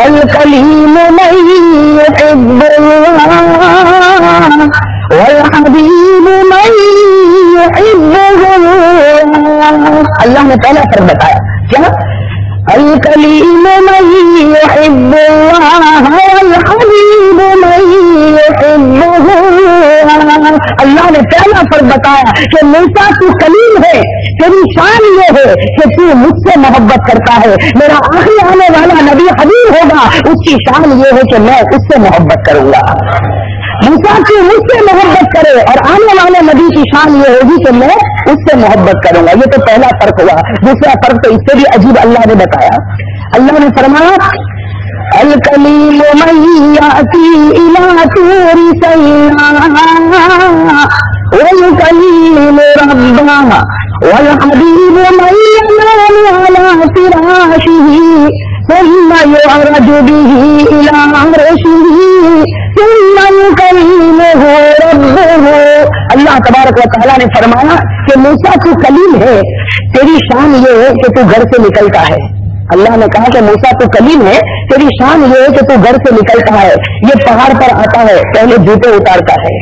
الکلیم من یحب اللہ والحبیب من یحبہ اللہ نے پہلا فرق بتایا کیا الکلیم من یحب اللہ والحبیب من یحبہ اللہ نے پہلا فرق بتایا کہ موسیٰ تو کلیم ہے تیری شان یہ ہے کہ تو مجھ سے محبت کرتا ہے میرا آخری آنے والا نبی حبیب ہوگا اس کی شان یہ ہے کہ میں اس سے محبت کروں گا موسیٰ تو مجھ سے محبت کرے اور آنے والے نبی کی شان یہ ہوگی کہ میں اس سے محبت کروں گا یہ تو پہلا فرق ہوا دوسرا فرق تو اس سے بھی عجیب اللہ نے بتایا اللہ نے فرمایا الکلیم من یاتی الی طور سینا والکلیم ربہ والحبیب من ینام علی فراشہ ثم يعرج به إلى عرشه ثم يكلمه ربه اللہ تبارک و تعالیٰ نے فرمایا کہ موسیٰ تو کلیم ہے تیری شان یہ ہے کہ تو گھر سے نکلتا ہے اللہ نے کہا کہ موسیٰ تو کلیم ہے تیری شان یہ ہے کہ تو گھر سے نکلتا ہے یہ پہاڑ پر آتا ہے پہلے جوتے اتارتا ہے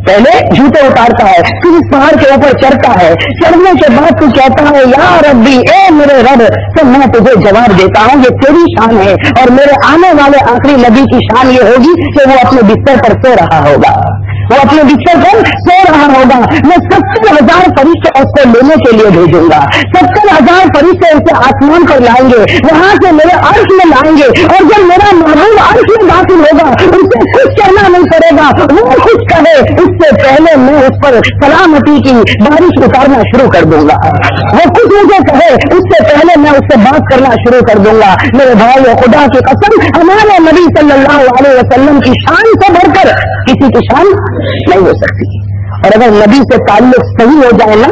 پھر اس پہاڑ کے اوپر چڑھتا ہے چڑھنے کے بعد تو کہتا ہے یا ربی اے میرے رب تو میں تجھے جواب دیتا ہوں یہ تیری شان ہے اور میرے آنے والے آخری نبی کی شان یہ ہوگی کہ وہ اپنے بستر پر سو رہا ہوگا میں 70,000 فرشتے اس کو لینے کے لیے بھیجوں گا 70,000 فرشتے اسے آسمان پر لائیں گے وہاں سے میرے عرش میں لائیں گے اور جب میرا محبوب عرش میں داخل ہوگا اسے کچھ کہنا نہیں پڑے گا وہ کچھ کہے اس سے پہلے میں اس پر سلامتی کی بارش اتارنا شروع کر دوں گا وہ کچھ مجھے کہے اس سے پہلے میں اس سے بات کرنا شروع کر دوں گا میرے بھائی خدا کی قسم ہمارے نبی صلی اللہ علیہ وسلم کی شان سے بڑھ کر کسی کی شان نہیں ہو سکتی اور اگر نبی سے تعلق صحیح ہو جائے نا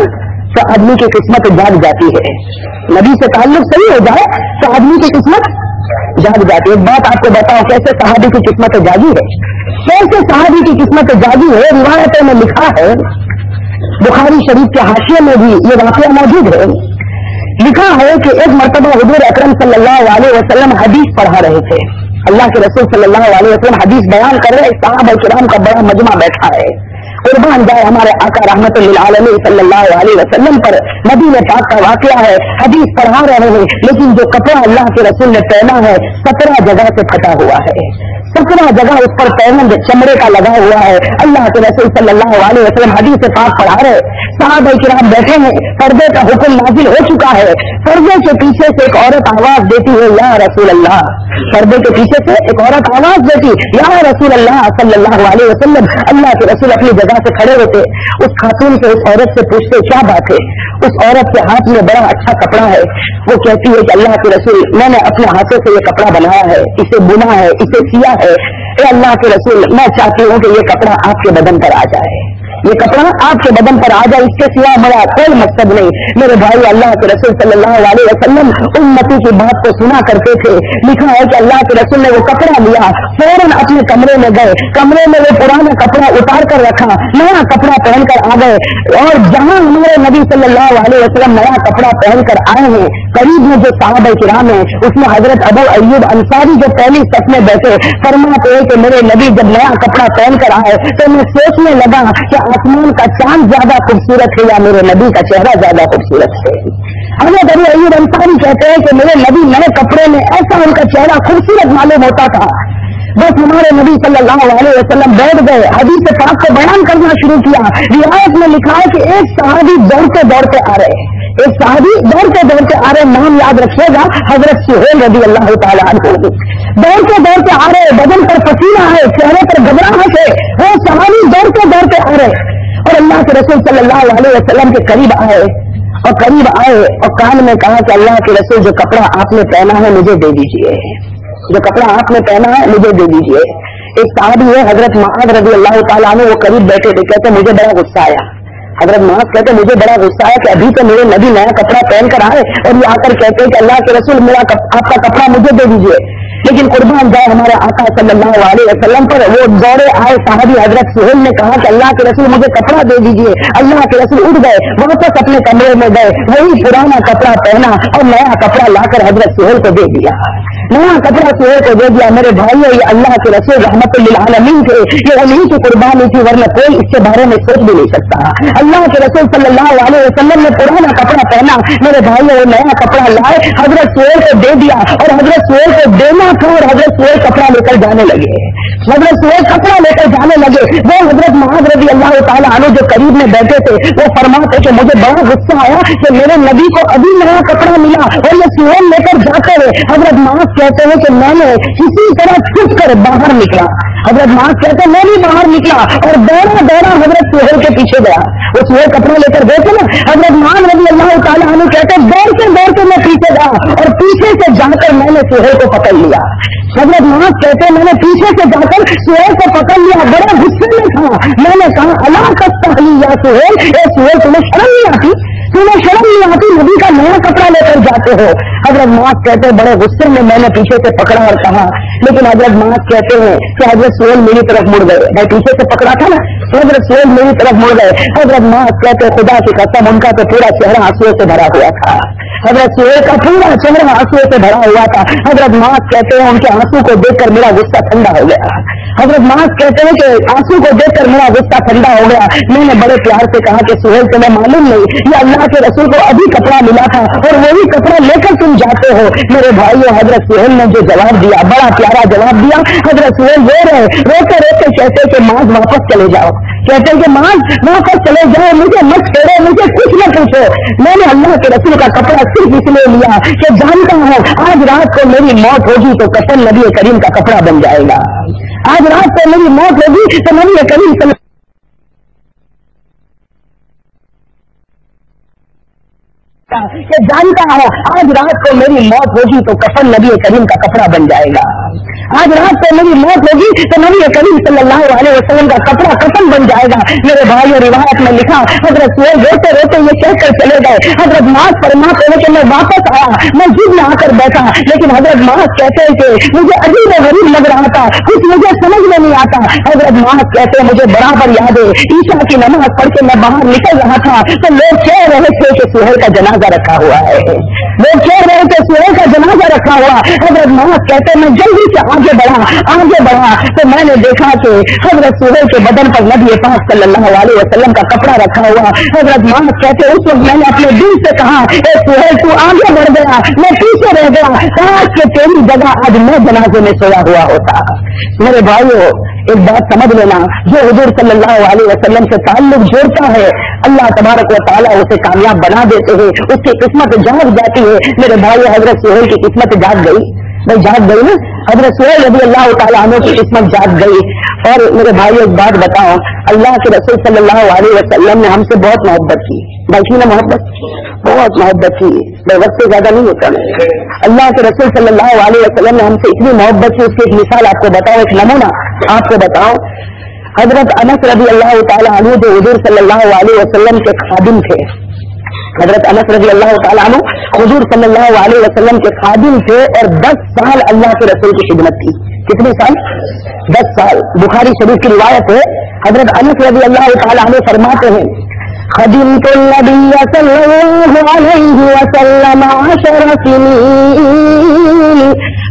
تو آدمی کی قسمت جاگ جاتی ہے نبی سے تعلق صحیح ہو جائے تو آدمی کی قسمت جاگ جاتی ہے ایک بات آپ کو بتاؤ کیسے صحابی کی قسمت جاگی ہے روایتوں میں لکھا ہے بخاری شریف کے حاشیے میں بھی یہ واقعہ موجود ہے لکھا ہے کہ ایک مرتبہ حضور اکرم صلی اللہ علیہ وسلم حدیث پڑھا رہے تھے اللہ کے رسول صلی اللہ علیہ وسلم حدیث بیان کر رہے صحابہ کرام کا بڑا مجمع بیٹھا ہے قربان جائے ہمارے آقا رحمت للعالمین صلی اللہ علیہ وسلم پر نبی پاک کا واقعہ ہے حدیث پڑھا رہے ہیں لیکن جو کپڑا اللہ کے رسول نے پہنا ہے 17 جگہ سے پھٹا ہوا ہے 17 جگہ اس پر پیمند چمڑے کا لگا ہوا ہے اللہ کے رسول صلی اللہ علیہ وسلم حدیث پاک پڑھا رہے صحابہ کرام بیٹھے ہیں پردے کا حکم نازل ہو چکا ہے پردے کے پیچھے سے ایک عورت آواز دیتی ہے یا رسول اللہ پردے کے پیچھے سے ایک عورت آواز دیتی یا رسول اللہ صلی اللہ علیہ وسلم اللہ کے رسول اپنی جگہ سے کھڑے ہوتے اس خاتون سے اس عورت سے پوچھتے کیا بات ہے اس عورت کے ہاتھ میں بڑا اچھا کپڑا ہے وہ کہتی ہے کہ اللہ کے رسول میں نے اپنے ہاتھوں سے یہ کپڑا بنایا ہے اسے بنا ہے اسے سیا ہے اے اللہ کے رسول میں چاہتی ہوں کہ یہ کپڑا آپ کے بدن پر آ جائے یہ کپڑا آپ کے بدن پر آ جائے اس کے سوا میرا کوئی مقصد نہیں میرے بھائی اللہ کے رسول صلی اللہ علیہ وسلم امتی کی بات کو سنا کرتے تھے لکھا ہے کہ اللہ کے رسول نے وہ کپڑا لیا فوراً اپنے کمرے میں گئے کمرے میں وہ پرانا کپڑا اتار کر رکھا نیا کپڑا پہن کر آ گئے اور جہاں ہمارے نبی صلی اللہ علیہ وسلم نیا کپڑا پہن کر آئے ہیں قریب میں جو صحابہ کرام ہیں اس میں حضرت ابو ایوب انصاری جو پہلی صف میں بیٹھے فرماتے ہیں کہ میرے نبی جب نیا کپڑا پہن کر آئے تو میں سوچنے لگا کہ آسمان کا چاند زیادہ خوبصورت ہے یا میرے نبی کا چہرہ زیادہ خوبصورت ہے حضرت ابو ایوب انصاری کہتے ہیں کہ میرے نبی نئے کپڑے میں ایسا ان کا چہرہ خوبصورت معلوم ہوتا تھا بس ہمارے نبی صلی اللہ علیہ وسلم بیٹھ گئے حدیث پاک کو بیان کرنا شروع کیا روایت میں لکھا ہے کہ ایک صحابی دوڑتے دوڑتے آ رہے نام یاد رکھیے گا حضرت سہیل رضی اللہ تعالیٰ عنہ دوڑتے دوڑتے آ رہے بدن پر پسینہ ہے چہرے پر گھبراہٹ ہے وہ صحابی دوڑتے دوڑتے آ رہے اور اللہ کے رسول صلی اللہ علیہ وسلم کے قریب آئے اور کان میں کہا کہ اللہ کے رسول جو کپڑا آپ نے پہنا ہے مجھے دے دیجیے جو کپڑا آپ نے پہنا ہے مجھے دے دیجیے ایک صحابی ہے حضرت معاذ رضی اللہ تعالیٰ عنہ وہ قریب بیٹھے تھے کہتے مجھے بڑا غصہ آیا حضرت معاذ کہتے مجھے بڑا غصہ آیا کہ ابھی تو میرے نبی نیا کپڑا پہن کر آئے اور یہ آ کر کہتے ہیں کہ اللہ کے رسول آپ کا کپڑا مجھے دے دیجیے लेकिन कुर्बान जाए हमारे आका सल्लल्लाहु अलैहि वसल्लम पर। वो दौड़े आए साहबी हजरत सुहेल ने कहा कि अल्लाह के रसूल मुझे कपड़ा दे दीजिए। अल्लाह के रसूल उठ गए, वापस अपने कमरे में गए, वही पुराना कपड़ा पहना और नया कपड़ा लाकर हजरत सुहेल को दे दिया। नया कपड़ा सुहेल को दे दिया। मेरे भाइयों, ये अल्लाह के रसूल रहमतुल लिल आलमीन थे, ये उन्हीं की कुर्बानी थी, वरना कोई इसके बारे में सोच भी नहीं सकता। अल्लाह के रसूल सल्लल्लाहु अलैहि वसल्लम ने पुराना कपड़ा पहना, मेरे भाइयों वो नया कपड़ा लाए, हजरत सुहेल को दे दिया। और हजरत सुहेल को देना था और हजरत सुहेल कपड़ा लेकर जाने लगे। हजरत सुहेल कपड़ा लेकर जाने लगे। वो हजरत मुआज़ रज़ी अल्लाह ताला अन्हु जो करीब में बैठे थे, वो फरमाते कि मुझे बड़ा गुस्सा आया कि मेरे नबी को अभी नया कपड़ा मिला और ये सुहेल लेकर जाते हुए। हजरत मुआज़ कहते हैं कि मैंने किसी तरह छुप कर बाहर निकला। हजरत मुआज़ कहते हैं मैं भी बाहर निकला और दौड़ा दौड़ा हजरत सुहेल के पीछे गया। वो सुहेल कपड़ा लेकर गए थे ना, हजरत मुआज़ रज़ी अल्लाह ताला अन्हु कहते हैं दौड़ते मैं पीछे गया और पीछे से जाकर मैंने सुहेल को पकड़ लिया। हजरत मुआज़ कहते हैं मैंने पीछे से जाकर सुहेल को पकड़ लिया, बड़े गुस्से में था। मैंने कहा अला तस्तही या सुहेल, ए सुहेल तुम्हें शर्म नहीं आती? तुम्हें शर्म नहीं आती? नबी का नया कपड़ा लेकर जाते हो। हजरत मुआज़ कहते हैं बड़े गुस्से में मैंने पीछे से पकड़ा और कहा, लेकिन हजरत मुआज़ कहते हैं कि हजरत सुहेल मेरी तरफ मुड़ गए। मैं पीछे से पकड़ा था ना, हजरत सुहेल मेरी तरफ मुड़ गए। हजरत मुआज़ कहते हैं खुदा की कसम उनका तो पूरा चेहरा आंसुओं से भरा हुआ था। हजरत सुहेल का पूरा चेहरा आंसुओं से भरा हुआ था। हजरत मुआज़ कहते हैं उनके आंसू को देखकर मेरा गुस्सा ठंडा हो गया। हजरत मुआज़ कहते हैं कि आंसू को देखकर मेरा गुस्सा ठंडा हो गया। मैंने बड़े प्यार से कहा कि सुहेल तुम्हें मालूम नहीं, ये अल्लाह के रसूल को अभी कपड़ा मिला था और वही कपड़ा लेकर तुम जाते हो। मेरे भाइयों, हजरत सुहेल ने जो जवाब दिया, बड़ा प्यारा जवाब दिया। हजरत सुहेल रोते रोते कहते कि मुआज़ वापस चले जाओ। कहते कि मुआज़ वापस चले जाओ, मुझे मत छोड़ो, मुझे कुछ न पूछो। मैंने अल्लाह के रसूल का कपड़ा सिर्फ इसलिए लिया कि जानता हूँ आज रात को मेरी मौत होगी तो कफन नबी करीम का कपड़ा बन जाएगा। आज रात को मेरी मौत होगी तो नबी करीम कि जानता हूँ आज रात को मेरी मौत होगी तो कफन नबी करीम का कपड़ा बन जाएगा। आज रात को मेरी मौत होगी तो नबी करीम सल्लल्लाहु अलैहि वसल्लम का कपड़ा कफन बन जाएगा। मेरे भाइयों, रिवायत में लिखा हजरत सुहेल रोते रोते ये कहकर चले गए। हजरत मुआज़ फरमाते हैं कि मैं वापस आया, मस्जिद में आकर बैठा, लेकिन हजरत मुआज़ कहते हैं कि मुझे अजीब गरीब लग रहा था, कुछ मुझे समझ में नहीं आता। हजरत मुआज़ कहते हैं मुझे बराबर याद है ईशा की नमाज पढ़ के मैं बाहर निकल रहा था तो लोग कह रहे थे कि सुहेल का जनाजा रखा हुआ है। लोग कह रहे थे सुहेल का जनाजा रखा हुआ। हजरत मुआज़ कहते हैं मैं जल्दी से आगे बढ़ा तो मैंने देखा कि हजरत सुहेल के बदन पर नबी पाक सल्लल्लाहु अलैहि वसल्लम का कपड़ा रखा हुआ। हजरत मुआज़ कहते हैं उस वक्त मैंने अपने दिल से कहा ए सुहेल तू आगे बढ़ गया, मैं पीछे रह गया, काश के तेरी जगह आज मैं जनाजे में सोया हुआ होता। मेरे भाइयों, एक बात समझ लेना, जो हुजूर सल्लल्लाहु अलैहि वसल्लम से ताल्लुक जोड़ता है अल्लाह तबारक व तआला उसे कामयाब बना देते हैं, उसकी किस्मत जाग जाती है। मेरे भाई, हजरत सुहेल की किस्मत जाग गई, भाई जाग गई ना। हजरत सुहेल रज़ी अल्लाह तआला अन्हु की किस्मत जाग गई। और मेरे भाई एक बात बताओ, अल्लाह के रसूल सल्लल्लाहु अलैहि वसल्लम ने हमसे बहुत मोहब्बत की, बाकी ना बहुत मोहब्बत की, वक्त से ज्यादा नहीं होता। अल्लाह के रसूल सल्लल्लाहु अलैहि वसल्लम ने हमसे इतनी मोहब्बत की, उसकी एक मिसाल आपको बताओ, एक नमूना आपको बताओ। हजरत अनस रज़ी अल्लाह तआला अन्हु जो हुजूर सल्लल्लाहु अलैहि वसल्लम के खादिम थे, हजरत अनस रज़ी अल्लाह तआला अन्हु हुजूर सल्लल्लाहु अलैहि वसल्लम के खादिम थे और 10 साल अल्लाह के रसूल की खिदमत की। कितने साल? 10 साल। बुखारी शरीफ की रिवायत है, हजरत अनस रज़ी अल्लाह तआला अन्हु फरमाते हैं खदिमतु नबी सल्लल्लाहु अलैहि वसल्लम 10 सिनीन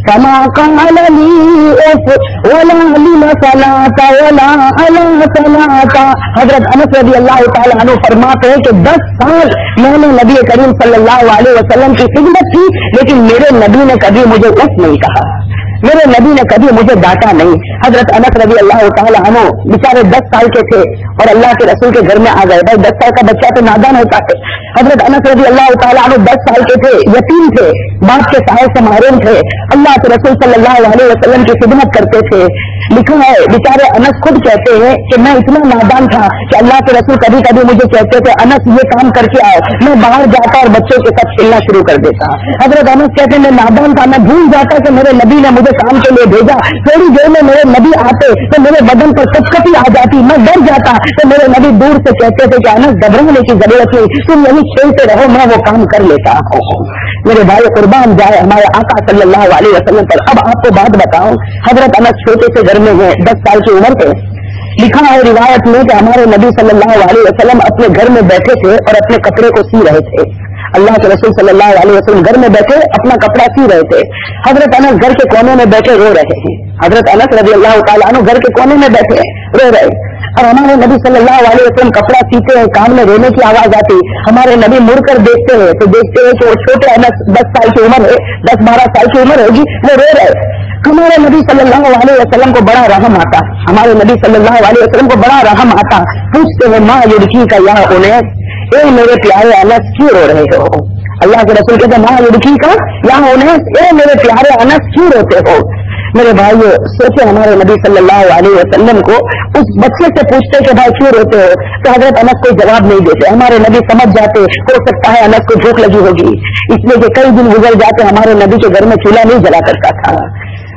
कमा क़ाल ली उफ वला लिम सलाता वला अला सलाता। हजरत अनस रज़ी अल्लाह तआला अन्हु फरमाते हैं कि 10 साल मैंने नबी करीम सल्लल्लाहु अलैहि वसल्लम की खिदमत की, लेकिन मेरे नबी ने कभी मुझे उफ नहीं कहा, मेरे नबी ने कभी मुझे डांटा नहीं। हजरत अनस रज़ी अल्लाह तआला अन्हु बेचारे 10 साल के थे और अल्लाह के रसूल के घर में आ गए। भाई 10 साल का बच्चा तो नादान होता है। हजरत अनस रज़ी अल्लाह तआला अन्हु 10 साल के थे, यतीम थे, बाप के सहाय से महरूम थे, अल्लाह के रसूल सल्लल्लाहु अलैहि वसल्लम की खिदमत करते थे। लिखा है बेचारे अनस खुद कहते हैं कि मैं इतना नादान था कि अल्लाह के रसूल कभी कभी मुझे कहते थे अनस ये काम करके आओ, मैं बाहर जाता और बच्चों के साथ खेलना शुरू कर देता। हजरत अनस कहते हैं मैं नादान था, मैं भूल जाता कि मेरे नबी ने मुझे मुझे काम के लिए भेजा। थोड़ी देर में मेरे नबी आते तो मेरे बदन पर कपकपी आ जाती, मैं डर जाता। तो मेरे नबी दूर से कहते थे कि अनस घबराने की जरूरत नहीं, तुम यही खेलते रहो, मैं वो काम कर लेता हूँ। मेरे भाई कुर्बान जाए हमारे आका सल्लल्लाहु अलैहि वसल्लम पर। अब आपको बात बताऊं, हजरत अनस छोटे से घर में है, 10 साल की उम्र के। लिखा है रिवायत में कि हमारे नबी सल्लल्लाहु अलैहि वसल्लम अपने घर में बैठे थे और अपने कपड़े को सी रहे थे। अल्लाह के रसूल सल्लल्लाहु अलैहि वसल्लम घर में बैठे अपना कपड़ा सी रहे थे। हजरत अनस घर के कोने में बैठे रो रहे हैं। हजरत अनस रज़ी अल्लाह तआला अन्हु घर के कोने में बैठे रो रहे। और हमारे नबी सल्लल्लाहु अलैहि वसल्लम कपड़ा सीते हैं, कान में रोने की आवाज आती। हमारे नबी मुड़कर देखते हैं तो देखते हैं कि वो छोटे अनस 10 साल की उम्र है, 10-12 साल की उम्र होगी, वो रो रहे। हमारे नबी सल्लल्लाहु अलैहि वसल्लम को बड़ा रहम आता, हमारे नबी सल्लल्लाहु अलैहि वसल्लम को बड़ा रहम आता। पूछते हैं माँ युड़की का या उनैस, ए मेरे प्यारे अनस क्यों रो रहे हो? अल्लाह के रसूल कहते माँ युड़की का या उनैस, ए मेरे प्यारे अनस क्यों रोते हो? मेरे भाइयों सोचे हमारे नबी सल्लल्लाहु अलैहि वसल्लम को उस बच्चे से पूछते कि भाई क्यों रोते हो, तो हजरत अनस कोई जवाब नहीं देते। हमारे नबी समझ जाते हो सकता है अनस को भूख लगी होगी, इसलिए कि कई दिन गुजर जाते हमारे नबी के घर में चूल्हा नहीं जला करता था।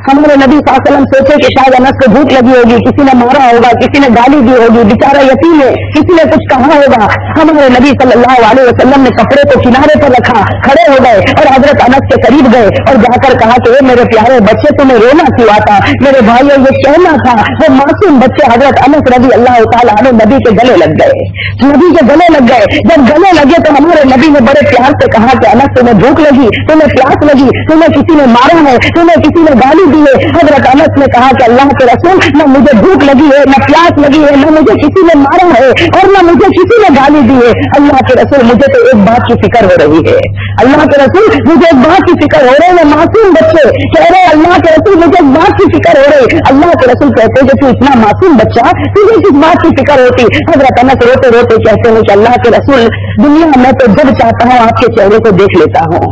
हमारे नबी सल्लल्लाहु अलैहि वसल्लम सोचे कि शायद अनस को भूख लगी होगी, किसी ने मारा होगा, किसी ने गाली दी होगी, बेचारा यतीम है, किसी ने कुछ कहा होगा। हमारे नबी सल्लल्लाहु अलैहि वसल्लम ने कपड़े को किनारे पर रखा, खड़े हो गए और हजरत अनस के करीब गए और जाकर कहा कि मेरे प्यारे बच्चे तुम्हें रोना क्यों आता? मेरे भाइयों ये कहना था। वो मासूम बच्चे हजरत अनस रज़ी अल्लाह तआला अन्हु नबी के गले लग गए, नबी के गले लग गए। जब गले लगे तो हमारे नबी ने बड़े प्यार से कहा कि अनस तुम्हें भूख लगी, तुम्हें प्यास लगी, तुम्हें किसी ने मारा है, तुम्हें किसी ने गाली दी है? हजरत अनस ने कहा कि अल्लाह के रसूल न मुझे भूख लगी है, न प्यास लगी है, न मुझे किसी ने मारा है और न मुझे किसी ने गाली दी है। अल्लाह के रसूल मुझे तो एक बात की फिक्र हो रही है, अल्लाह के रसूल मुझे एक बात की फिक्र हो रही है। मासूम बच्चे कह रहे अल्लाह के रसूल मुझे एक बात की फिक्र हो रही। अल्लाह के रसूल कहते हैं कि तू इतना मासूम बच्चा, तुझे किस बात की फिक्र होती? हजरत अनस रोते रोते कहते हैं कि अल्लाह के रसूल दुनिया में तो जब चाहता हूँ आपके चेहरे को देख लेता हूँ,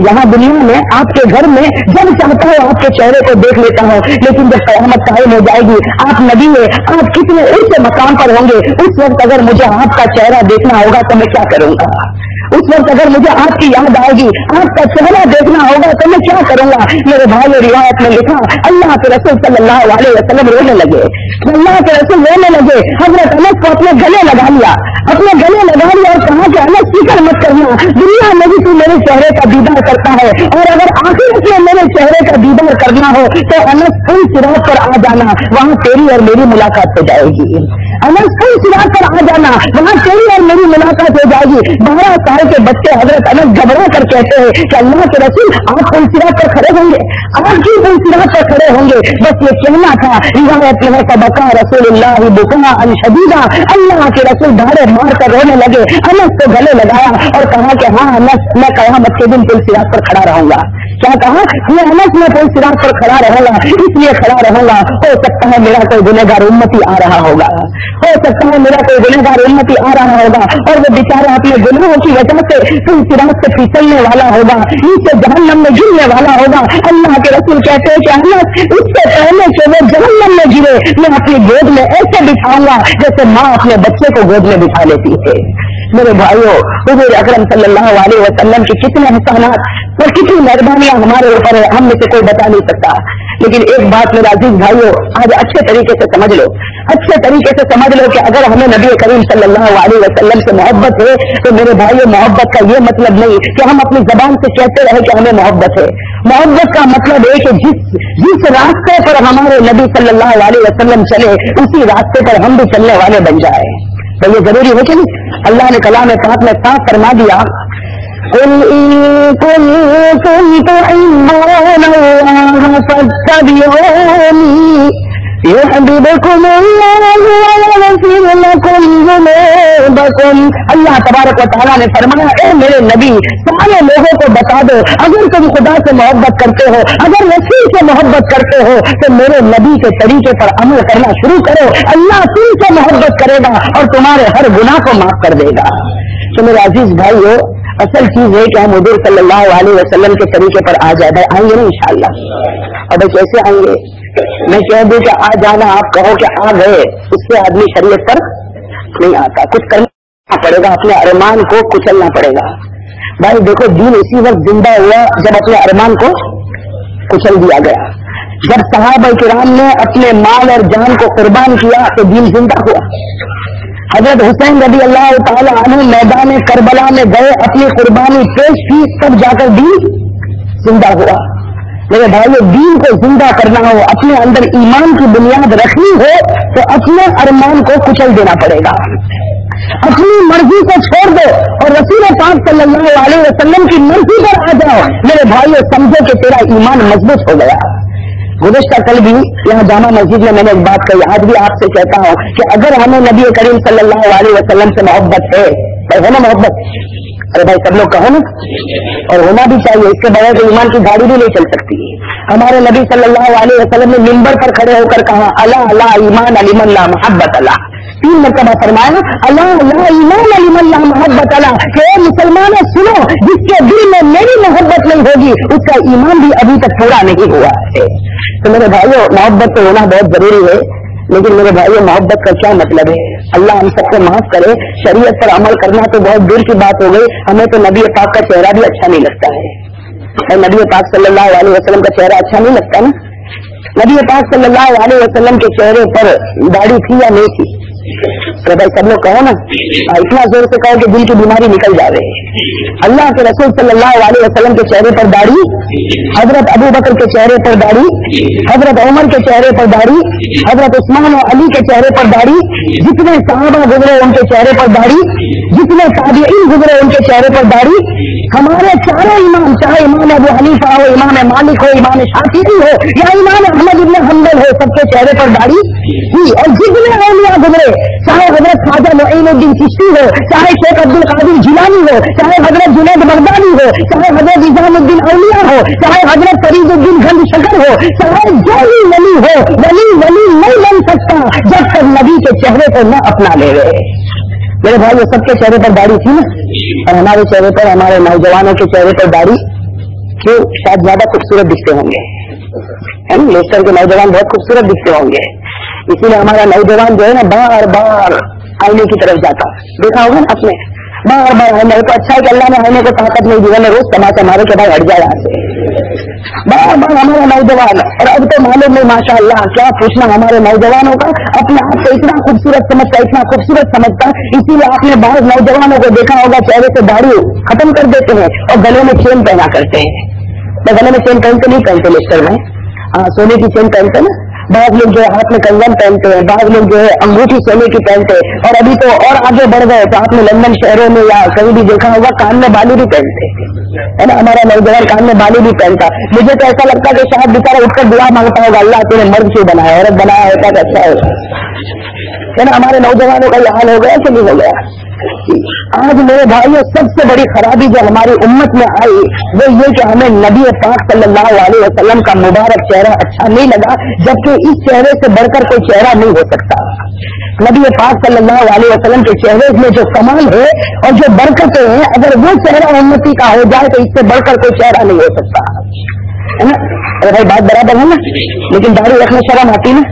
यहाँ दुनिया में आपके घर में जब चाहता हूँ आपके चेहरे को देख लेता हूँ, लेकिन जब क़यामत कायम हो जाएगी, आप नबी है, आप कितने ऊंचे मकाम पर होंगे, उस वक्त अगर मुझे आपका चेहरा देखना होगा तो मैं क्या करूंगा? उस वक्त अगर मुझे आपकी याद आएगी, आपका चेहरा देखना होगा तो मैं क्या करूंगा? मेरे भाई रिवायत में लिखा अल्लाह के रसूल सल्लल्लाहु अलैहि वसल्लम रोने लगे, अल्लाह के रसूल रोने लगे। हजरत अनस को अपने गले लगा लिया, अपने गले लगा लिया और कहा कि अनस फिक्र मत करना, दुनिया में भी तू मेरे चेहरे का दीदार करता है और अगर आखिरत में मेरे चेहरे का दीदार करना हो तो अनस पुल सिरात पर आ जाना, वहाँ तेरी और मेरी मुलाकात हो जाएगी। अनस पुल सिरात पर आ जाना, वहाँ तेरी और मेरी मुलाकात हो जाएगी। 12 साल के बच्चे हजरत अनस घबरा कर कहते हैं कि अल्लाह के रसूल आप पुल सिरात पर खड़े होंगे, आप की पुल सिरात पर खड़े होंगे? बस ये कहना था। रिवायत में सबका रसूलुल्लाह बुका अन शदीदा, अल्लाह के रसूल धारे मार कर रोने लगे। अनस को गले लगाया और कहा कि हाँ अनस मैं क़यामत के दिन पुल सिरात पर खड़ा रहूंगा। क्या कहा? मैं अनस में पुल सिरात पर खड़ा रहूंगा, इसलिए खड़ा रहूंगा, हो सकता है मेरा कोई गुनहगार उम्मती आ रहा होगा, हो सकता है मेरा कोई गुनहगार उम्मती आ रहा होगा और वो बेचारा अपने गुनाहों की वजह से पुल सिरात से फिसलने वाला होगा, नीचे जहन्नम में गिरने वाला होगा। अल्लाह के रसूल कहते हैं कि अनस इससे पहले कि वो जहन्नम में गिरे, मैं अपनी गोद में ऐसे बिठाऊंगा जैसे माँ अपने बच्चे को गोद में बिठा लेती है। मेरे भाइयों हुजूर अकरम सल्लल्लाहु अलैहि वसल्लम की कितने एहसानात और कितनी मेहरबानियां हमारे ऊपर है, हम में से कोई बता नहीं सकता। लेकिन एक बात मेरा अजीज भाइयों आज अच्छे तरीके से समझ लो, अच्छे तरीके से समझ लो कि अगर हमें नबी करीम सल्लल्लाहु अलैहि वसल्लम से मोहब्बत है तो मेरे भाइयों मोहब्बत का ये मतलब नहीं कि हम अपनी जबान से कहते रहे कि हमें मोहब्बत है। मोहब्बत का मतलब है कि जिस रास्ते पर हमारे नबी सल्लल्लाहु अलैहि वसल्लम चले उसी रास्ते पर हम भी चलने वाले बन जाए। तो ये जरूरी है कि नहीं? अल्लाह ने कलाम पाक में साफ फरमा दिया कुल इन कुंतुम तुहिब्बूनल्लाह फत्तबिऊनी युहब्बिबकुमुल्लाहु व यग़फिर लकुम ज़ुनूबकुम। अल्लाह तबारक व तआला ने फरमाया ए मेरे नबी सारे लोगों को बता दो अगर तुम खुदा से मोहब्बत करते हो, अगर रसूल से मोहब्बत करते हो तो मेरे नबी के तरीके पर अमल करना शुरू करो। अल्लाह तुमसे मोहब्बत करेगा और तुम्हारे हर गुनाह को माफ कर देगा। तो मेरे अजीज भाइयों असल चीज है कि हम हुजूर सल्लल्लाहु अलैहि वसल्लम के तरीके पर आ जाए। भाई आएंगे ना इंशाअल्लाह। और भाई कैसे आएंगे? मैं कह दूं कि आ जाना, आप कहो कि आ गए, उससे आदमी शरीयत पर नहीं आता, कुछ करना पड़ेगा, अपने अरमान को कुचलना पड़ेगा। भाई देखो दीन इसी वक्त जिंदा हुआ जब अपने अरमान को कुचल दिया गया। جب صحابہ کرام نے اپنے مال اور جان کو قربان کیا تو دین زندہ ہوا. حضرت حسین رضی اللہ تعالی عنہ میدان کربلا میں گئے, اپنی قربانی پیش کی, تب جا کر دین زندہ ہوا. میرے بھائیو, دین کو زندہ کرنا ہو, اپنے اندر ایمان کی بنیاد رکھنی ہو تو اپنے ارمان کو کچل دینا پڑے گا, اپنی مرضی کو چھوڑ دو اور رسول پاک صلی اللہ علیہ وسلم کی مرضی پر آ جاؤ. میرے بھائیو, سمجھو کہ تیرا ایمان مضبوط ہو گیا. گزشتہ کل بھی یہاں جامع مسجد میں نے ایک بات کہی, آج بھی آپ سے کہتا ہوں کہ اگر ہمیں نبی کریم صلی اللہ علیہ وسلم سے محبت ہے نا محبت, ارے بھائی سب لوگ کہو نا, اور ہونا بھی چاہیے, اس کے بغیر تو ایمان کی گاڑی بھی نہیں چل سکتی. ہمارے نبی صلی اللہ علیہ وسلم نے منبر پر کھڑے ہو کر کہا اللہ اللہ ایمان علی من لا محبت اللہ, 3 مرتبہ فرمایا اللہ اللہ ایمان علی من لا محبت اللہ, کہ مسلمانوں سنو, جس کے دل میں میری محبت نہیں ہوگی اس کا ایمان بھی ابھی تک پورا نہیں ہوا ہے. تو میرے بھائیو, محبت تو ہونا بہت ضروری ہے, لیکن میرے بھائیو محبت کا کیا مطلب ہے؟ اللہ ہم سب کو معاف کرے, شریعت پر عمل کرنا تو بہت دور کی بات ہو گئی. ہمیں تو نبی پاک کا چہرہ بھی اچھا نہیں لگتا ہے. نبی پاک صلی اللہ علیہ وسلم کا چہرہ اچھا نہیں لگتا نا. نبی پاک صلی اللہ علیہ وسلم کے چہرے پر داڑھی تھی یا نہیں تھی؟ تو بھائی سب لوگ کہو نا, اتنا زور سے کہو کہ دل کی بیماری نکل جائے. اللہ کے رسول صلی اللہ علیہ وسلم کے چہرے پر داڑھی, حضرت ابو بکر کے چہرے پر داڑھی, حضرت عمر کے چہرے پر داڑھی, حضرت عثمان و علی کے چہرے پر داڑھی, جتنے صحابہ گزرے ان کے چہرے پر داڑھی, جتنے تابعین گزرے ان کے چہرے پر داڑھی. ہمارے چاروں امام, چاہے امام ابو حنیفہ ہو, امام مالک ہو, امام شافعی ہو یا امام احمد بن حنبل ہو, سب کے چہرے پر داڑھی تھی. اور جتنے اولیاء گزرے, چاہے حضرت خواجہ معین الدین چشتی ہو, چاہے شیخ عبد القادر جیلانی ہو, چاہے حضرت جنید بغدادی ہو, چاہے حضرت نظام الدین اولیاء ہو, چاہے حضرت فرید الدین گنج شکر ہو, چاہے جو بھی ولی ہو, ولی نہیں بن سکتا جب تک نبی کے چہرے کو نہ اپنا لے گئے. میرے بھائی, سب کے چہرے پر داڑھی تھی نا, اور ہمارے چہرے پر, ہمارے نوجوانوں کے چہرے پر داڑھی کیوں؟ شاید زیادہ خوبصورت دکھتے ہوں گے, ہے نا, لیسٹر کے نوجوان بہت خوبصورت دکھتے ہوں گے, اسی لیے ہمارا نوجوان جو ہے نا بار بار آئینے کی طرف جاتا. دیکھا ہوگا نا اپنے, بار بار آئینے کو. اچھا ہے کہ اللہ نے آئینے کو طاقت نہیں دی, میں روز تماچا مارے کے بعد ہٹ جائے یہاں سے. بار بار ہمارا نوجوان, اور اب تو معلوم نہیں ماشاء اللہ کیا پوچھنا ہمارے نوجوانوں کا, اپنے آپ کو اتنا خوبصورت سمجھتا, اتنا خوبصورت سمجھتا. اسی لیے آپ نے بعض نوجوانوں کو دیکھا ہوگا چہرے سے داڑھی ختم کر دیتے ہیں اور گلے میں چین پہنا کرتے ہیں. گلے میں چین پہنتے نہیں پہنتے لیسٹر میں, ہاں سونے کی چین پہنتے نا. بعض لوگ جو ہے ہاتھ میں کنگن پہنتے ہیں, بعض لوگ جو ہے انگوٹھی سونے کی پہنتے ہیں, اور ابھی تو اور آگے بڑھ گئے تو آپ نے لندن شہروں میں یا کہیں بھی دیکھا ہوگا کان میں بالی بھی پہنتے ہے نا. ہمارا نوجوان کان میں بالی بھی پہنتا. مجھے تو ایسا لگتا ہے کہ شاید بیچارہ اٹھ کر دعا مانگتا ہوگا, اللہ تیرے مرد کیوں بنایا, عورت بنایا ہوتا تو اچھا ہے نا. ہمارے نوجوانوں کا یہ حال ہو گیا کہ نہیں ہو گیا؟ آج میرے بھائیوں, سب سے بڑی خرابی جو ہماری امت میں آئی وہ یہ کہ ہمیں نبی پاک صلی اللہ علیہ وسلم کا مبارک چہرہ اچھا نہیں لگا, جبکہ اس چہرے سے بڑھ کر کوئی چہرہ نہیں ہو سکتا. نبی پاک صلی اللہ علیہ وسلم کے چہرے میں جو کمال ہے اور جو برکتیں ہیں, اگر وہ چہرہ امتی کا ہو جائے تو اس سے بڑھ کر کوئی چہرہ نہیں ہو سکتا, ہے نا. ارے بھائی بات برابر ہے نا, لیکن داڑھی رکھنے شرم آتی نا.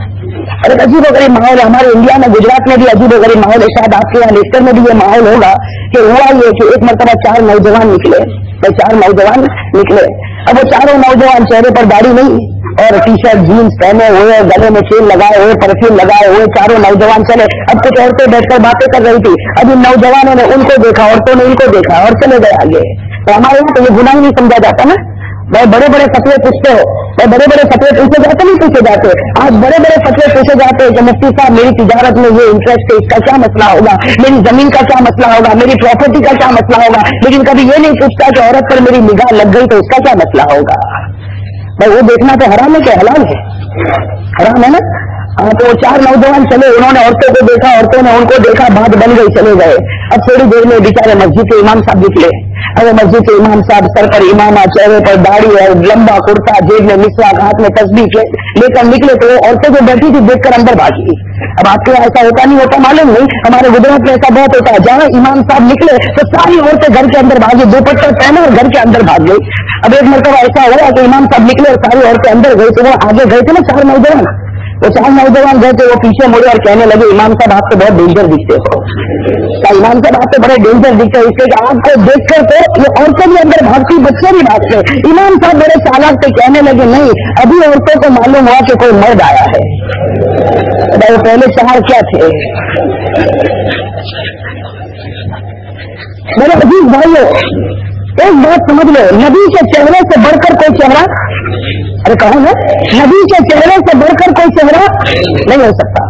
اور ایک عجیب و غریب ماحول ہے ہمارے انڈیا میں, گجرات میں بھی عجیب و غریب ماحول ہے, شاید آپ کے یہاں لیسٹر میں بھی یہ ماحول ہوگا کہ ہوا یہ کہ ایک مرتبہ 4 نوجوان نکلے, 4 نوجوان نکلے. اب وہ چاروں نوجوان چہرے پر داڑھی نہیں اور ٹی شرٹ جینس پہنے ہوئے, گلے میں چین لگائے ہوئے, پرفیوم لگائے ہوئے, چاروں نوجوان چلے. اب کچھ عورتیں بیٹھ کر باتیں کر رہی تھی, اب ان نوجوانوں نے ان کو دیکھا, عورتوں نے ان کو دیکھا اور چلے گئے آگے. تو ہمارے یہاں تو یہ گناہ نہیں سمجھا جاتا نا. بھائی بڑے بڑے فتوے پوچھتے ہو, بھائی بڑے بڑے فتوے پوچھے جاتے نہیں پوچھے جاتے. آج بڑے بڑے فتوے پوچھے جاتے ہیں کہ مفتی صاحب میری تجارت میں یہ انٹرسٹ ہے, اس کا کیا مسئلہ ہوگا, میری زمین کا کیا مسئلہ ہوگا, میری پراپرٹی کا کیا مسئلہ ہوگا. لیکن کبھی یہ نہیں پوچھتا کہ عورت پر میری نگاہ لگ گئی تو اس کا کیا مسئلہ ہوگا. بھائی وہ دیکھنا تو حرام ہے کہ حلال ہے؟ حرام ہے نا. ہاں تو 4 نوجوان چلے, انہوں نے عورتوں کو دیکھا, عورتوں نے ان کو دیکھا, بات بن گئی, چلے گئے. اب تھوڑی دیر میں بیچارے مسجد کے امام صاحب نکلے. ارے مسجد کے امام صاحب سر پر امامہ, چہرے پر داڑھی اور لمبا کرتا, جیب میں مسواک, ہاتھ میں تسبیح لے کر نکلے تو عورتیں جو بیٹھی تھی دیکھ کر اندر بھاگی. اب آپ کے یہاں ایسا ہوتا نہیں ہوتا معلوم نہیں, ہمارے گجرات میں ایسا بہت ہوتا ہے. جہاں امام صاحب نکلے تو ساری عورتیں گھر کے اندر بھاگی, دوپٹہ پہنا اور گھر کے اندر بھاگ گئی. اب ایک مرتبہ ایسا ہوا کہ امام صاحب نکلے اور ساری عورتیں اندر گئی تو وہ آگے گئے تھے نا 4 نوجوان, वो 4 नौजवान गए थे, वो पीछे मुड़े और कहने लगे इमाम साहब आप तो बहुत डेंजर दिखते हो। इमाम साहब आप तो बड़े डेंजर दिखते हो, इसलिए आपको देखकर तो ये औरतें भी अंदर भागती, बच्चे भी भागते। इमाम साहब बड़े चालाक से कहने लगे नहीं, अभी औरतों को मालूम हुआ कि कोई मर्द आया है। वो पहले 4 क्या थे? मेरे अजीज भाइयों, एक बात समझ लो, नबी के चेहरे से बढ़कर कोई चेहरा, अरे कहो ना, नबी के चेहरे से बढ़कर कोई चेहरा नहीं हो सकता।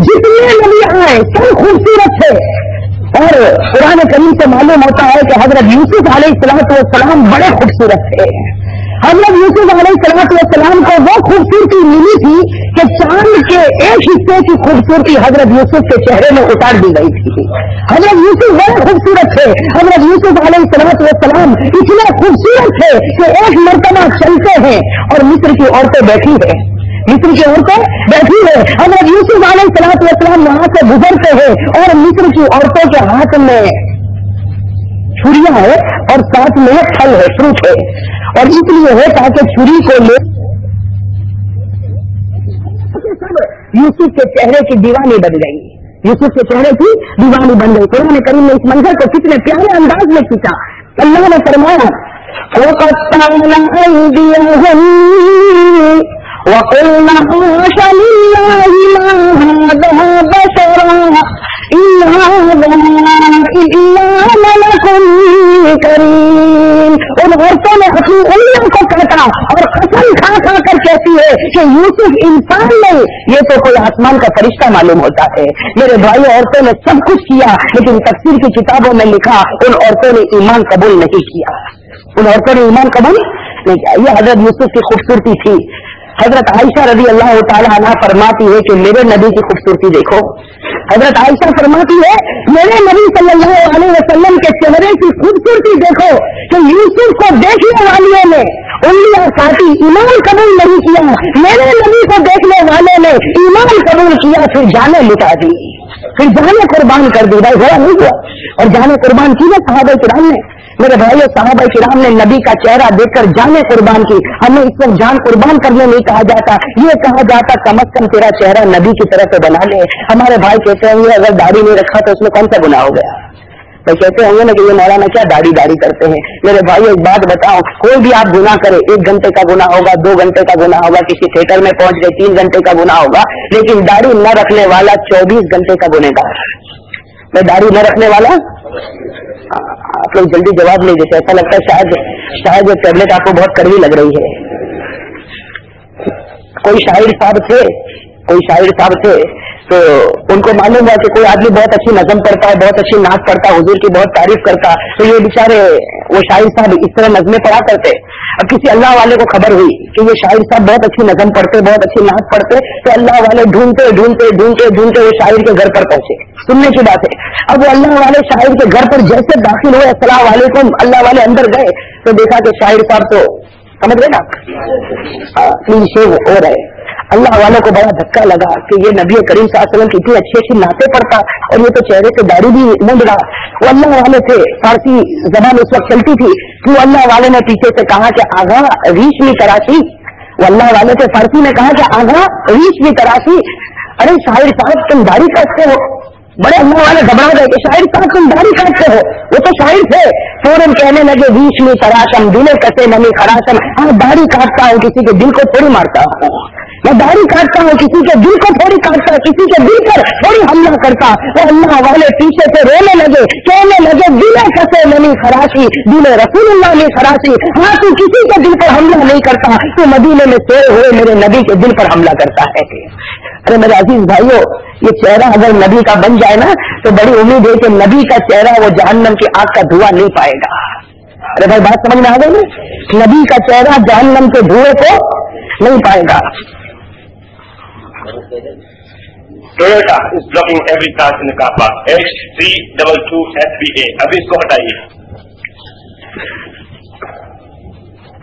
जितने नबी आए सब खूबसूरत थे। और कुरान करीम से मालूम होता है कि हजरत यूसुफ अलैहिस्सलाम बड़े खूबसूरत थे। हजरत यूसुफ अलैहिस्सलाम को वो खूबसूरती मिली थी कि चांद के एक हिस्से की खूबसूरती हजरत यूसुफ के चेहरे में उतार दी गई थी। हजरत यूसुफ बड़े खूबसूरत थे। हजरत यूसुफ अलैहिस्सलाम इतने खूबसूरत थे कि एक मर्तबा चलते हैं और मिस्र की औरतें बैठी है, मिस्र की औरतें बैठी है। हजरत यूसुफ अलैहिस्सलाम वहां से गुजरते हैं और मिस्र की औरतों के हाथ में छुरियां है और साथ में फल है, फ्रूट है। और इसलिए है ताकि छुरी को ले यूसुफ के चेहरे की दीवानी बन गई, यूसुफ के चेहरे की दीवानी बन गई। कुरान करीम ने इस मंजर को कितने प्यारे अंदाज में खींचा। अल्लाह ने फरमाया उन औरतों ने अपनी उंगलियों को काटा और कसम खा खा कर कहती है कि यूसुफ इंसान नहीं, ये तो कोई आसमान का फरिश्ता मालूम होता है। मेरे भाई, औरतों ने सब कुछ किया, लेकिन तफसीर की किताबों में लिखा उन औरतों ने ईमान कबूल नहीं किया, उन औरतों ने ईमान कबूल नहीं किया। ये हजरत यूसुफ की खूबसूरती थी। हजरत आयशा रज़ी अल्लाह तआला अन्हा फरमाती है कि मेरे नबी की खूबसूरती देखो। हजरत आयशा फरमाती है मेरे नबी सल्लल्लाहु अलैहि वसल्लम के चेहरे की खूबसूरती देखो कि यूसुफ को देखने वालियों ने उंगलियां काटी, ईमान कबूल नहीं किया। मेरे नबी को देखने वाले ने ईमान कबूल किया, फिर जाने लुटा दी, फिर जाने कुर्बान कर दी। भाई हुआ नहीं हुआ? और जाने कुर्बान की ना सहाबा किराम ने। मेरे भाइयों, सहाबा किराम ने नबी का चेहरा देखकर जाने कुर्बान की। हमें इस वक्त जान कुर्बान करने नहीं कहा जाता, ये कहा जाता कम अज कम तेरा चेहरा नबी की तरह से बना ले। हमारे भाई कहते होंगे अगर दाढ़ी नहीं रखा तो उसमें कौन सा गुनाह हो गया? तो कहते होंगे ना कि ये मौलाना क्या दाढ़ी करते हैं। मेरे भाई एक बात बताओ, कोई भी आप गुनाह करे, 1 घंटे का गुनाह होगा, 2 घंटे का गुनाह होगा, किसी थिएटर में पहुंच गए 3 घंटे का गुनाह होगा, लेकिन दाढ़ी न रखने वाला 24 घंटे का गुनहगार। मैं दाढ़ी न रखने वाला, आप लोग जल्दी जवाब नहीं देते, ऐसा लगता है शायद ये टैबलेट आपको बहुत कड़वी लग रही है। कोई शायर साहब थे तो उनको मालूम हुआ कि कोई आदमी बहुत अच्छी नज़म पढ़ता है, बहुत अच्छी नात पढ़ता है, हुजूर की बहुत तारीफ करता, तो ये बेचारे वो शायर साहब इस तरह नज़में पढ़ा करते। अब किसी अल्लाह वाले को खबर हुई कि ये शायर साहब बहुत अच्छी नज़म पढ़ते, बहुत अच्छी नात पढ़ते, तो अल्लाह वाले ढूंढते वो शायर के घर पर पहुंचे। सुनने की बात है। अब वो अल्लाह वाले शायर के घर पर जैसे दाखिल हुए, अस्सलाम वालेकुम, अल्लाह वाले अंदर गए तो देखा कि शायर साहब तो समझ गए ना, क्लीन शेव हो रहे। अल्लाह वालों को बड़ा धक्का लगा कि ये नबी करीम सल्लल्लाहु अलैहि वसल्लम की इतनी अच्छी अच्छी नाते पढ़ता और ये तो चेहरे से दाढ़ी भी मुंड रहा। वो अल्लाह वाले थे, फारसी जबान उस वक्त चलती थी। तो अल्लाह वाले ने पीछे से कहा कि आगा रीश भी कराची। वो अल्लाह वाले थे, फारसी ने कहा कि आगा रीश भी कराची। अरे शायर साहब तुम दाढ़ी काटते हो? बड़े अल्लाह वाले घबरा गए कि शायर साहब तुम दाढ़ी काटते हो? वो तो शायर थे। फौरन कहने लगे रीश में तराशम दिले कसे नमी खराशम। हाँ, दाढ़ी काटता हूँ, किसी के दिल को थोड़ी मारता हूँ। मैं दाढ़ी काटता हूँ, किसी के दिल को थोड़ी काटता, किसी के दिल पर थोड़ी हमला करता। वो अल्लाह वाले पीछे से रोने लगे, कहने लगे दिले कसे नमी खराशी, दिले रसूलुल्लाह में खराशी। हाँ, तू किसी के दिल पर हमला नहीं करता, तू मदीने में सोए हुए मेरे नबी के दिल पर हमला करता है। अरे मेरे अजीज भाइयों, ये चेहरा अगर नबी का बन जाए ना तो बड़ी उम्मीद है कि नबी का चेहरा वो जहन्नम की आग का धुआं नहीं पाएगा। अरे भाई बात समझ में आ गई? नबी का चेहरा जहन्नम के धुएं को नहीं पाएगा। Toyota is blocking every car in the car park. H322SBA. अभी इसको हटाइए।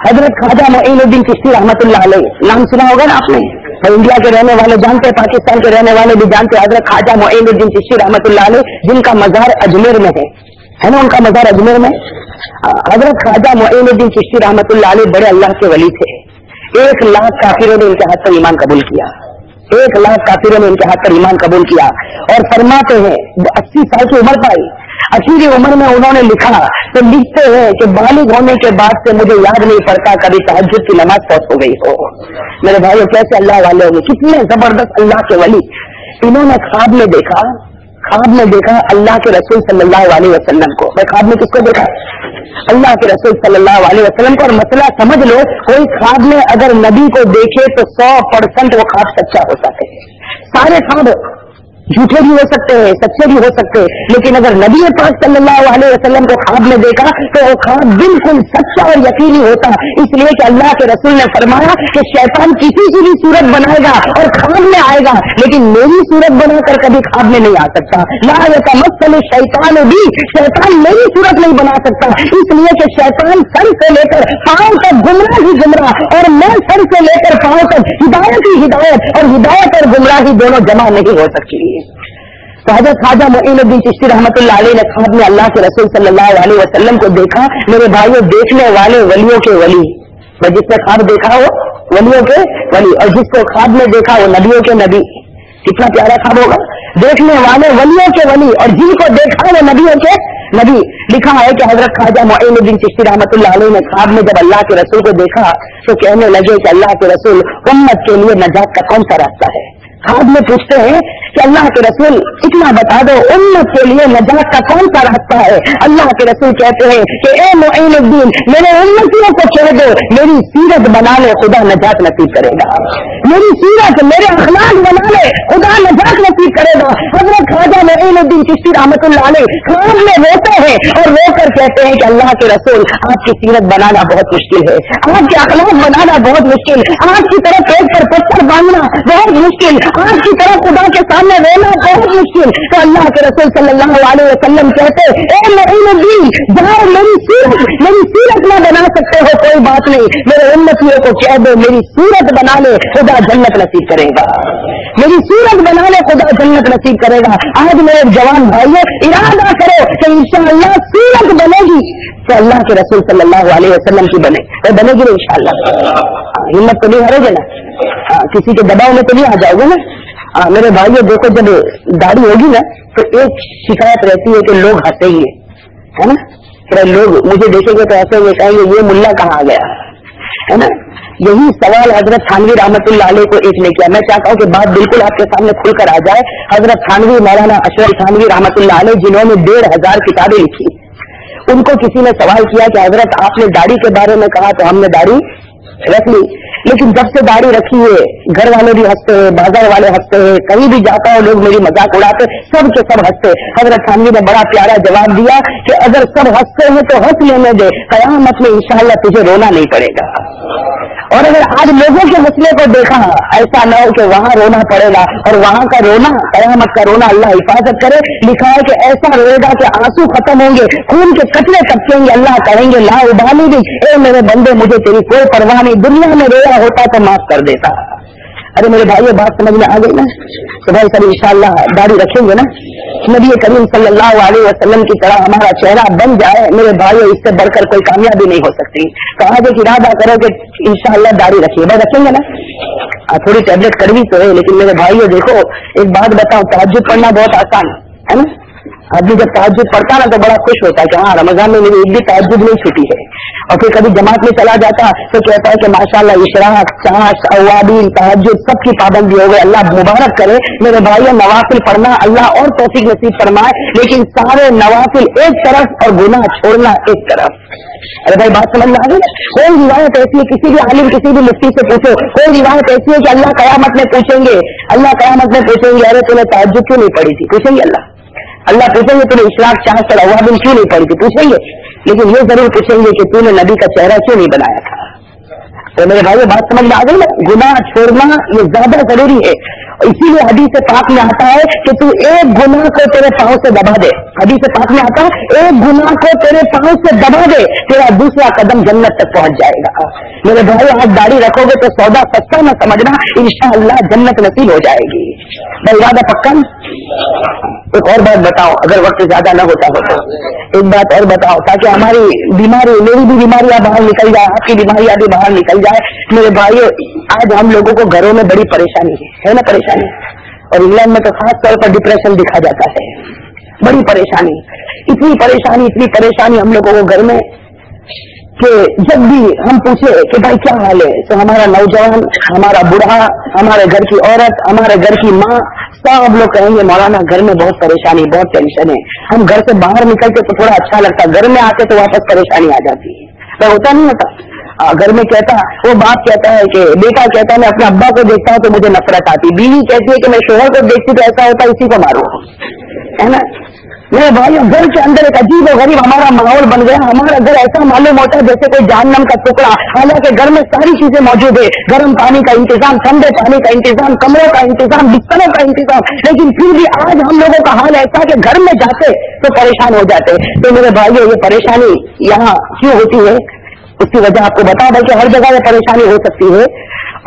हजरत ख्वाजा मोइनुद्दीन चिश्ती रहमतुल्लाह अलैह, नाम सुना होगा ना आपने? तो इंडिया के रहने वाले जानते, पाकिस्तान के रहने वाले भी जानते। हजरत ख्वाजा मोइनुद्दीन चिश्ती रहमतुल्लाह अलैह, जिनका मजार अजमेर में है ना, उनका मजार अजमेर में। हजरत ख्वाजा मोइनुद्दीन चिश्ती रहमतुल्लाह अलैह बड़े अल्लाह के वली थे। 1 लाख काफिरों ने इनके हाथ से ईमान कबूल किया। 1,00,000 काफिरों ने इनके हाथ पर ईमान कबूल किया। और फरमाते हैं 80 साल की उम्र पाई, आखिरी उम्र में उन्होंने लिखा, तो लिखते हैं कि बालिग होने के बाद से मुझे याद नहीं पड़ता कभी तहज्जुद की नमाज फौत हो गई हो। मेरे भाइयों, कैसे अल्लाह वाले होंगे, कितने जबरदस्त अल्लाह के वली। इन्होंने ख्वाब में देखा अल्लाह के रसूल सल्लल्लाहु अलैहि वसल्लम को। मैं ख्वाब में किसको देखा? अल्लाह के रसूल सल्लल्लाहु अलैहि वसल्लम को। और मसला समझ लो, कोई ख्वाब में अगर नबी को देखे तो 100% वो ख्वाब सच्चा हो सकते हैं। सारे ख्वाब झूठे भी हो सकते हैं, सच्चे भी हो सकते हैं, लेकिन अगर नबी पाक सल्लल्लाहु अलैहि वसल्लम को ख्वाब में देखा तो वो ख्वाब बिल्कुल सच्चा और यकीनी होता। इसलिए कि अल्लाह के रसूल ने फरमाया कि शैतान किसी की भी सूरत बनाएगा और ख्वाब में आएगा, लेकिन मेरी सूरत बनाकर कभी ख्वाब में नहीं आ सकता। ला यतमस्सल शैतान भी, शैतान मेरी सूरत नहीं बना सकता, इसलिए कि शैतान सर से लेकर पांव तक गुमराह ही गुमराह, और मैं सर से लेकर पांव तक हिदायत ही हिदायत, और हिदायत और गुमराही दोनों जमा नहीं हो सकती। तो हज़रत ख्वाजा मोइनुद्दीन चिश्ती रहमतुल्लाह अलैह ने ख्वाब में अल्लाह के रसूल सल्लल्लाहु अलैहि वसल्लम को देखा। मेरे भाइयों, देखने वाले वलियों के वली, जिसने ख्वाब देखा वो वलियों के वली, और जिसको ख्वाब में देखा वो नबियों के नबी। कितना प्यारा ख्वाब होगा, देखने वाले वलियों के वली और जिनको देखा वो नबियों के नबी। लिखा है कि हजरत ख्वाजा मोइनुद्दीन चिश्ती रहमतुल्लाह अलैह ने ख्वाब में जब अल्लाह के रसूल को देखा तो कहने लगे कि अल्लाह के रसूल, उम्मत के लिए नजात का कौन सा रास्ता है? ख्वाब में पूछते हैं कि अल्लाह के रसूल इतना बता दो, उम्मत के लिए नजात का कौन सा रास्ता है? अल्लाह के रसूल कहते हैं कि ए मोइनुद्दीन, मेरे उम्मतियों को कह दो मेरी सीरत बना ले, खुदा नजात नसीब करेगा। मेरी सीरत, मेरे अखलाक बना ले, खुदा नजात नसीब करेगा। हजरत ख्वाजा मोइनुद्दीन चिश्ती रहमतुल्लाह अलैह ख्वाब में रोते हैं और रोकर कहते हैं कि अल्लाह के रसूल, आपकी सीरत बनाना बहुत मुश्किल है, आपके अखलाक बनाना बहुत मुश्किल, आपकी तरफ पेट पर पत्थर बांधना बहुत मुश्किल, आपकी तरफ खुदा के सामने रोना बहुत मुश्किल। तो अल्लाह के रसूल सल्लल्लाहु अलैहि वसल्लम कहते, ए मोइनुद्दीन, जाओ, मेरी सीरत ना बना सकते हो कोई बात नहीं, मेरे उम्मतियों को कह दो मेरी सूरत बना ले, खुदा जन्नत नसीब करेगा। मेरी सूरत बना ले, खुदा जन्नत नसीब करेगा। आज मेरे जवान भाइयों, इरादा करो कि इंशाअल्लाह सूरत बनेगी तो अल्लाह के रसूल सल्लल्लाहु अलैहि वसल्लम की बनेगी ना इंशाअल्लाह। हिम्मत तो नहीं हारोगे ना, किसी के दबाव में तो नहीं आ जाओगे ना। मेरे भाइयों देखो, जब दाढ़ी होगी ना तो एक शिकायत रहती है कि लोग हंसेंगे, है ना, कि लोग मुझे देखेंगे तो ऐसे ये कहेंगे ये मुल्ला कहाँ आ गया, है ना। यही सवाल हजरत थानवी रहमतुल्लाह अलैह को एक ने किया। मैं चाहता हूँ कि बात बिल्कुल आपके सामने खुलकर आ जाए। हजरत थानवी, मौलाना अशरफ थानवी रहमतुल्लाह अलैह, जिन्होंने 1,500 किताबें लिखी, उनको किसी ने सवाल किया कि हजरत आपने दाढ़ी के बारे में कहा तो हमने दाढ़ी रख ली, लेकिन जब से दाढ़ी रखी है घर वाले भी हंसते हैं, बाजार वाले हंसते हैं, कहीं भी जाता है लोग मेरी मजाक उड़ाते, सब के सब हंसते। हजरत थानवी ने बड़ा प्यारा जवाब दिया कि अगर सब हंसते हैं तो हंस लेने दे, कयामत में इंशाअल्लाह तुझे रोना नहीं पड़ेगा। और अगर आज लोगों के मसले को देखा, ऐसा न हो कि वहां रोना पड़ेगा और वहां का रोना, कयामत का रोना, अल्लाह हिफाजत करे। लिखा है कि ऐसा रोएगा कि आंसू खत्म होंगे, खून के कतरे टपकेंगे, अल्लाह कहेंगे ला उबाली भी, ए मेरे बंदे मुझे तेरी कोई परवाह नहीं, दुनिया में रोया होता तो माफ कर देता। अरे मेरे भाइयों, बात समझ में आ गई ना? तो भाई सब इंशाअल्लाह दाढ़ी रखेंगे ना, नबी करीम सल्लल्लाहु अलैहि वसल्लम की तरह हमारा चेहरा बन जाए, मेरे भाइयों इससे बढ़कर कोई कामयाबी नहीं हो सकती। तो आज एक इरादा करो कि इंशाअल्लाह दाढ़ी रखिए, भाई रखेंगे ना। थोड़ी टैबलेट कड़वी तो है, लेकिन मेरे भाइयों देखो एक बात बताओ, तहज्जुद पढ़ना बहुत आसान है ना। आदमी जब तहज्जुद पढ़ता ना तो बड़ा खुश होता है कि हाँ रमजान में मेरी एक भी तहज्जुद नहीं छूटी है। और फिर कभी जमात में चला जाता तो कहता है कि माशाल्लाह इशराक, चाश, अवाबीन, तहज्जुद सबकी पाबंदी हो गई, अल्लाह मुबारक करे। मेरे भाइयों, नवाफिल पढ़ना अल्लाह और तौफीक नसीब फरमाए, लेकिन सारे नवाफिल एक तरफ और गुनाह छोड़ना एक तरफ। अरे भाई बात समझ में आ गई ना? कोई रिवायत ऐसी है, किसी भी आलिम, किसी भी मुफ्ती से पूछो, कोई रिवायत ऐसी है कि अल्लाह कयामत में पूछेंगे, अरे तूने तहज्जुद क्यों नहीं पढ़ी थी? पूछेंगे अल्लाह पूछेंगे तूने इशराक, चाश और अवाबीन क्यों नहीं पढ़ी थी? पूछेंगे। लेकिन ये जरूर पूछेंगे कि तूने नबी का चेहरा क्यों नहीं बनाया था। तो मेरे भाई बात समझ में आ गई ना? गुनाह छोड़ना ये ज्यादा जरूरी है। इसीलिए हदीस पाक में आता है कि तू एक गुनाह को तेरे पांव से दबा दे, हदीस पाक में आता है एक गुनाह को तेरे पांव से दबा दे, तेरा दूसरा कदम जन्नत तक पहुंच जाएगा। मेरे भाई आज दाढ़ी रखोगे तो सौदा सस्ता न समझना, इंशाअल्लाह जन्नत नसीब हो जाएगी। मैं इरादा पक्का। एक और बात बताओ, अगर वक्त ज्यादा न होता हो तो एक बात और बताओ, ताकि हमारी बीमारी, मेरी भी बीमारियां बाहर निकल जाए, आपकी बीमारियां भी बाहर निकल जाए। मेरे भाइयों आज हम लोगों को घरों में बड़ी परेशानी है ना, परेशानी, और इंग्लैंड में तो खास तौर पर डिप्रेशन दिखा जाता है, बड़ी परेशानी, इतनी परेशानी हम लोगों को घर में कि जब भी हम पूछे कि भाई क्या हाल है, तो हमारा नौजवान, हमारा बूढ़ा, हमारे घर की औरत, हमारे घर की माँ, सब लोग कहेंगे मौलाना घर में बहुत परेशानी, बहुत टेंशन है। हम घर से बाहर निकलते तो थोड़ा अच्छा लगता, घर में आते तो वापस परेशानी आ जाती है। तो होता नहीं होता, घर में कहता, वो बाप कहता है कि बेटा कहता है मैं अपने अब्बा को देखता हूँ तो मुझे नफरत आती, बीवी कहती है कि मैं शोहर को देखती तो ऐसा होता इसी को मारो, है ना। मेरे भाई घर के अंदर एक अजीब और गरीब हमारा माहौल बन गया। हमारा घर ऐसा मालूम होता है जैसे कोई जहन्नम का टुकड़ा, हालांकि घर में सारी चीजें मौजूद है, गर्म पानी का इंतजाम, ठंडे पानी का इंतजाम, कमरों का इंतजाम, बिस्तरों का इंतजाम, लेकिन फिर भी आज हम लोगों का हाल ऐसा कि घर में जाते तो परेशान हो जाते। तो मेरे भाइयों ये परेशानी यहाँ क्यों होती है, उसकी वजह आपको बता, बल्कि हर जगह ये परेशानी हो सकती है।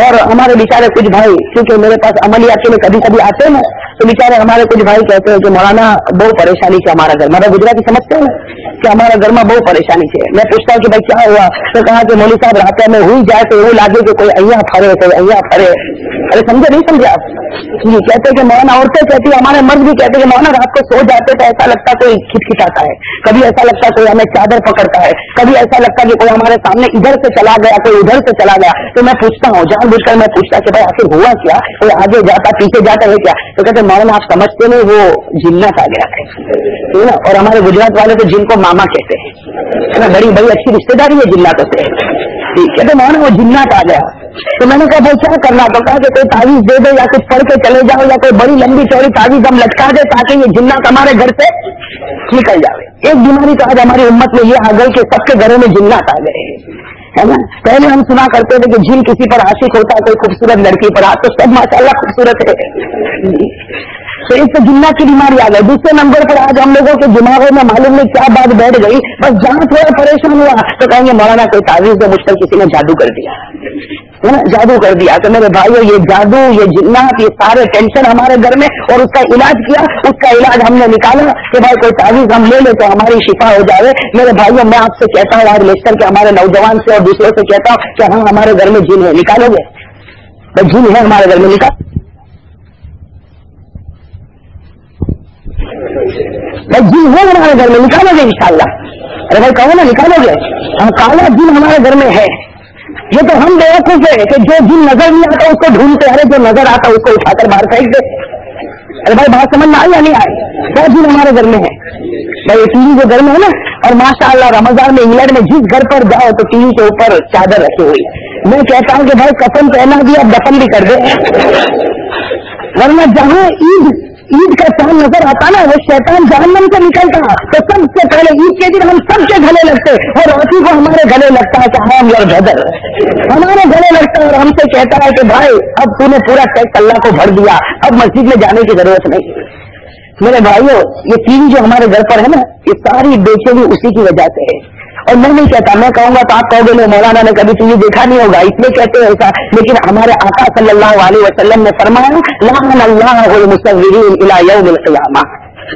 और हमारे बेचारे कुछ भाई, क्योंकि मेरे पास अमलियात के लिए कभी कभी आते हैं ना, तो बेचारे हमारे कुछ भाई कहते हैं कि मौलाना बहुत परेशानी से हमारा घर, मतलब गुजराती समझते हैं कि हमारा घर में बहुत परेशानी से। मैं पूछता हूँ कि भाई क्या हुआ, तो कहा कि मौली साहब रात में हुई जाए तो वो लागे कि कोई अहिया फरे, कोई अहिया फरे। अरे समझे नहीं समझे आप, ये कहते हैं कि मौलाना, औरतें कहती है, हमारे मर्द भी कहते हैं कि मौलाना रात को सो जाते तो ऐसा लगता कोई खिटखिटाता है, कभी ऐसा लगता कोई हमें चादर पकड़ता है, कभी ऐसा लगता कि कोई हमारे सामने इधर से चला गया, कोई उधर से चला गया। तो मैं पूछता हूँ, जानबूझकर मैं पूछता कि भाई आखिर हुआ क्या, कोई आगे जाता पीछे जाता है क्या, तो कहते मौलाना आप समझते नहीं, वो जिन्नत आ गया है ना। और हमारे गुजरात वाले तो जिनको मामा कहते हैं ना, बड़ी बड़ी अच्छी रिश्तेदारी है जिन्नातों से, ठीक है। तो मौलाना वो जिन्नत आ गया, तो मैंने कहा भाई क्या करना, तो कहा कि कोई तावीज दे दे या कुछ पढ़ के चले जाओ या कोई बड़ी लंबी चौड़ी तावीज हम लटका दे ताकि ये जिन्नत हमारे घर से निकल जाए। एक बीमारी तो आज हमारी उम्मत में ये आ गई कि सबके घरों में जिन्नत आ गए, है ना। पहले हम सुना करते थे कि जिन किसी पर आशिक होता है, कोई खूबसूरत लड़की पर, आज तो सब माशाल्लाह खूबसूरत है। तो एक तो जिन्नत की बीमारी आ गई। दूसरे नंबर पर आज हम लोगों के दिमागों में मालूम नहीं क्या बात बैठ गई, बस जहां थोड़ा परेशान हुआ तो कहेंगे मौलाना कोई तावीज से मुझ पर किसी ने जादू कर दिया, है ना, जादू कर दिया। तो मेरे भाइयों ये जादू, ये जिन्नत, ये सारे टेंशन हमारे घर में, और उसका इलाज किया, उसका इलाज हमने निकाला कि भाई कोई तावीज हम ले ले तो हमारी शिफा हो जाए। मेरे भाइयों मैं आपसे कहता हूँ आज लेकर के हमारे नौजवान से और दूसरों से कहता हूँ कि हाँ हमारे घर में जिन है, निकालोगे, भाई जिन है हमारे घर में, निकाल भाई जिन है हमारे घर में, निकालोगे इंशाअल्लाह। अरे भाई कहो ना निकालोगे, हम काला जिन हमारे घर में है। ये तो हम बेवकूफ है कि जो जिन नजर नहीं आता उसको ढूंढते, अरे जो नजर आता उसको उठाकर बाहर फेंक दे। अरे भाई बात समझ में आई या नहीं आई, क्या जिन हमारे घर में है भाई, टीवी जो घर में है ना। और माशाअल्लाह रमजान में इंग्लैंड में जिस घर पर जाओ तो टीवी के ऊपर चादर रखी हुई। मैं कहता हूँ कि भाई कफन पहना दिया, दफन भी कर दे, वरना जहाँ ईद का चांद नजर आता ना, वो शैतान जहन्नम से निकलता तो सबसे पहले ईद के दिन हम सबके गले लगते, और राती को हमारे गले लगता है कि हम यार ब्रदर, हमारे गले लगता है और हमसे कहता है कि भाई अब तूने पूरा टैक्स अल्लाह को भर दिया, अब मस्जिद में जाने की जरूरत नहीं। मेरे भाइयों ये टीवी जो हमारे घर पर है ना, ये सारी बेचैनी उसी की वजह से है। और मैं नहीं कहता, मैं कहूंगा तो आप कहोगे नहीं मौलाना ने कभी टीवी देखा नहीं होगा इसलिए कहते हैं ऐसा, लेकिन हमारे आका सल्लल्लाहु अलैहि वसल्लम ने फरमाया लान अल्लाहुल मुसव्विरीन इला यौमिल क़ियामह,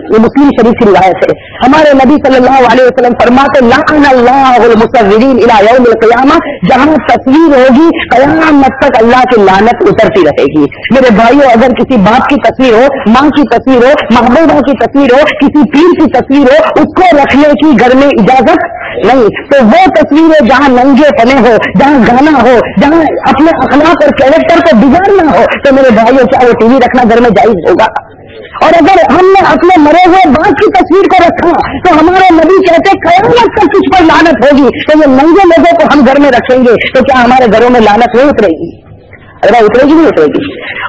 ये मुस्लिम शरीफ की रिवायत है। हमारे नबी सल्लल्लाहु अलैहि वसल्लम फरमाते लान अल्लाहुल मुसव्विरीन इला यौमिल क़ियामह, जहां तस्वीर होगी क़यामत तक अल्लाह की लानत उतरती रहेगी। मेरे भाइयों अगर किसी बाप की तस्वीर हो, माँ की तस्वीर हो, महबूबा की तस्वीर हो, किसी पीर की तस्वीर हो, उसको रखने की घर में इजाजत नहीं। तो वो तस्वीरें जहाँ नंगे पने हो, जहाँ गाना हो, जहाँ अपने अखलाक और कैरेक्टर को बिगाड़ना हो, तो मेरे भाइयों क्या वो टीवी रखना घर में जायज होगा? और अगर हमने अपने मरे हुए बाप की तस्वीर को रखा तो हमारे नबी कहते क़यामत तक कुछ पर लानत होगी। तो ये नंगे लोगों को हम घर में रखेंगे तो क्या हमारे घरों में लानत नहीं उतरेगी? अरे भाई उतरेगी नहीं उतरेगी।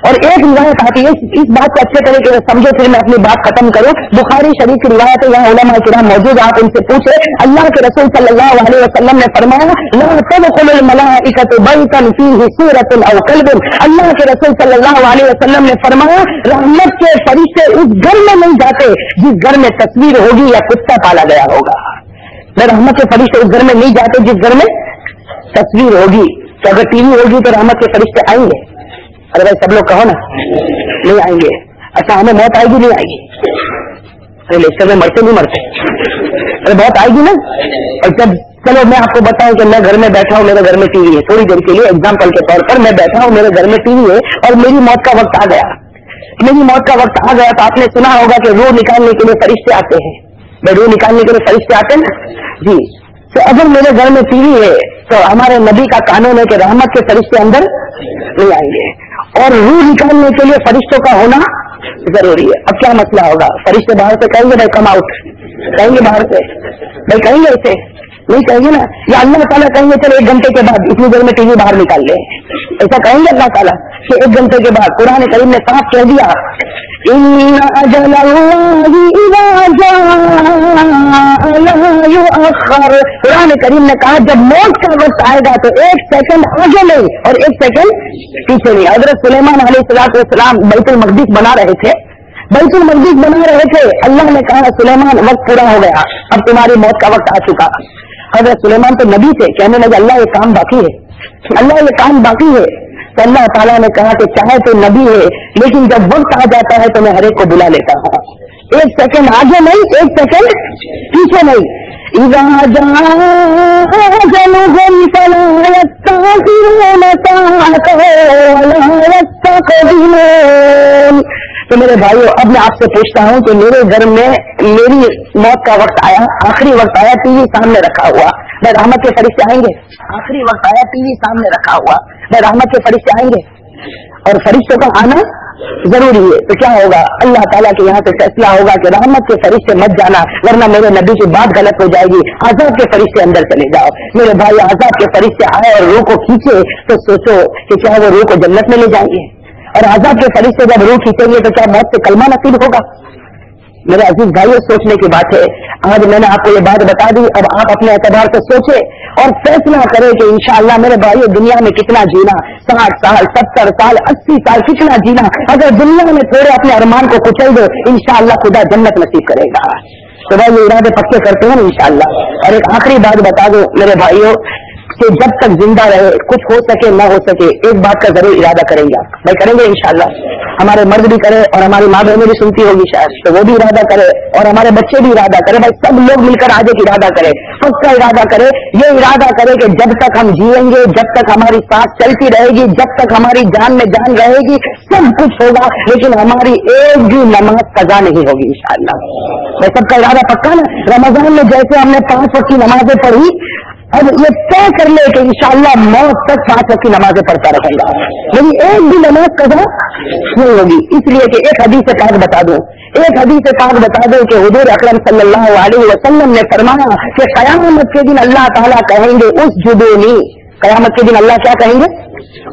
और एक रिवायत आती है, इस बात को अच्छे तरीके से समझो फिर मैं अपनी बात खत्म करूं। बुखारी शरीफ की रिवायत है, यहाँ उलमा किराम मौजूद, आप उनसे पूछे। अल्लाह के रसूल सल्लल्लाहु अलैहि वसल्लम ने फरमाया, ला तदखुलुल मलाइकतु बैतन फीही सूरतुन औ कल्बुन। अल्लाह के रसूल सल्लल्लाहु अलैहि वसल्लम ने फरमाया, रहमत के फरिश्ते उस घर में नहीं जाते जिस घर में तस्वीर होगी या कुत्ता पाला गया होगा। रहमत के फरिश्ते उस घर में नहीं जाते जिस घर में तस्वीर होगी। तो अगर टीवी होगी तो रहमत के फरिश्ते आएंगे? अरे भाई सब लोग कहो ना, नहीं आएंगे। अच्छा हमें मौत आएगी नहीं आएगी? अरे लेक्चर में मरते नहीं मरते, अरे बहुत आएगी ना। और जब चलो मैं आपको बताऊं कि मैं घर में बैठा हूं, मेरे घर में टीवी है, थोड़ी देर के लिए एग्जाम्पल के तौर पर मैं बैठा हूं, मेरे घर में टीवी है और मेरी मौत का वक्त आ गया, मेरी मौत का वक्त आ गया, तो आपने सुना होगा कि रूह निकालने के लिए फरिश्ते आते हैं। रूह निकालने के लिए फरिश्ते आते हैं ना जी। तो अगर मेरे घर में टीवी है तो हमारे नबी का कानून है कि रहमत के फरिश्ते अंदर नहीं आएंगे और रूह निकालने के लिए फरिश्तों का होना जरूरी है। अब क्या मसला होगा? फरिश्ते बाहर से कहेंगे भाई कम आउट, कहेंगे बाहर से भाई, कहेंगे ऐसे नहीं कहेंगे ना। या अल्लाह ताला कहेंगे चलो 1 घंटे के बाद इतनी देर में टीवी बाहर निकाल ले, ऐसा कहेंगे अल्लाह ताला कि 1 घंटे के बाद? कुरान करीम ने साफ कह दिया, इन्ना अजलल्लाहि इज़ा जाअ ला युअख्खर। कुरान करीम ने कहा जब मौत का वक्त आएगा तो 1 सेकंड आगे नहीं और 1 सेकंड पीछे नहीं। हजरत सुलेमान अलैहिस्सलाम बैतुल मक़दिस बना रहे थे, बैतुल मक़दिस बना रहे थे। अल्लाह ने कहा सुलेमान वक्त पूरा हो गया, अब तुम्हारी मौत का वक्त आ चुका। हजरत सुलेमान तो नबी थे, कहने लगे अल्लाह ये काम बाकी है, अल्लाह ये काम बाकी है। तो अल्लाह ताला ने कहा कि चाहे तो नबी है लेकिन जब वक्त आ जाता है तो मैं हर एक को बुला लेता हूँ। 1 सेकंड आगे नहीं, 1 सेकंड पीछे नहीं। इज़ा जाअ अजलुहुम फला यस्तअखिरूना साअतन वला यस्तक़दिमून। तो मेरे भाइयों अब मैं आपसे पूछता हूँ कि मेरे घर में मेरी मौत का वक्त आया, आखिरी वक्त आया, टीवी सामने रखा हुआ, मैं रहमत के फरिश्ते आएंगे? आखिरी वक्त आया, टीवी सामने रखा हुआ, मैं रहमत के फरिश्ते आएंगे? और फरिश्तों का आना जरूरी है। तो क्या होगा? अल्लाह ताला के यहाँ से फैसला होगा कि रहमत के फरिश्ते मत जाना वरना मेरे नबी की बात गलत हो जाएगी, आजाद के फरिश्ते अंदर चले जाओ। मेरे भाई आजाद के फरिश्ते आए और रूह को खींचे तो सोचो कि क्या वो रूह को जन्नत में ले जाएंगे? और आजाद के फरिश्ते जब रूह खींचेंगे तो क्या मौत से कलमा नसीब होगा? मेरे अजीज भाइयों सोचने की बात है। आज मैंने आपको ये बात बता दी, अब आप अपने एतबार से सोचे और फैसला करें कि इंशाअल्लाह मेरे भाइयों दुनिया में कितना जीना, 60 साल 70 साल 80 साल कितना जीना। अगर दुनिया में थोड़े अपने अरमान को कुचल दो इंशाअल्लाह खुदा जन्नत नसीब करेगा। तो भाई ये इरादे पक्के करते हैं इंशाअल्लाह। और एक आखिरी बात बता दो मेरे भाइयों कि जब तक जिंदा रहे कुछ हो सके न हो सके एक बात का जरूर इरादा करेंगे आप। भाई करेंगे इंशाअल्लाह, हमारे मर्द भी करे और हमारी माँ बहनें भी सुनती होगी शायद, तो वो भी इरादा करे और हमारे बच्चे भी इरादा करे। भाई सब लोग मिलकर आज एक इरादा करे, पक्का इरादा करे। ये इरादा करे कि जब तक हम जिएंगे, जब तक हमारी सांस चलती रहेगी, जब तक हमारी जान में जान रहेगी, सब कुछ होगा लेकिन हमारी एक भी नमाज कज़ा नहीं होगी इंशाअल्लाह। भाई सबका इरादा पक्का ना? रमजान में जैसे हमने 5 वक्त की नमाजें पढ़ी, अब ये तय कर ले कि इंशाअल्लाह मौत तक 5 वक्त की नमाजें पढ़ता रहूंगा, लेकिन एक भी नमाज कज़ा नहीं होगी। इसलिए कि एक हदीस से पाक बता दूं, एक हदीस से पाक बता दूं कि हुजूर अकरम सल्लल्लाहु अलैहि वसल्लम ने फरमाया कि कयामत के दिन अल्लाह ताला कहेंगे उसजुदूनी, कयामत के दिन अल्लाह क्या कहेंगे?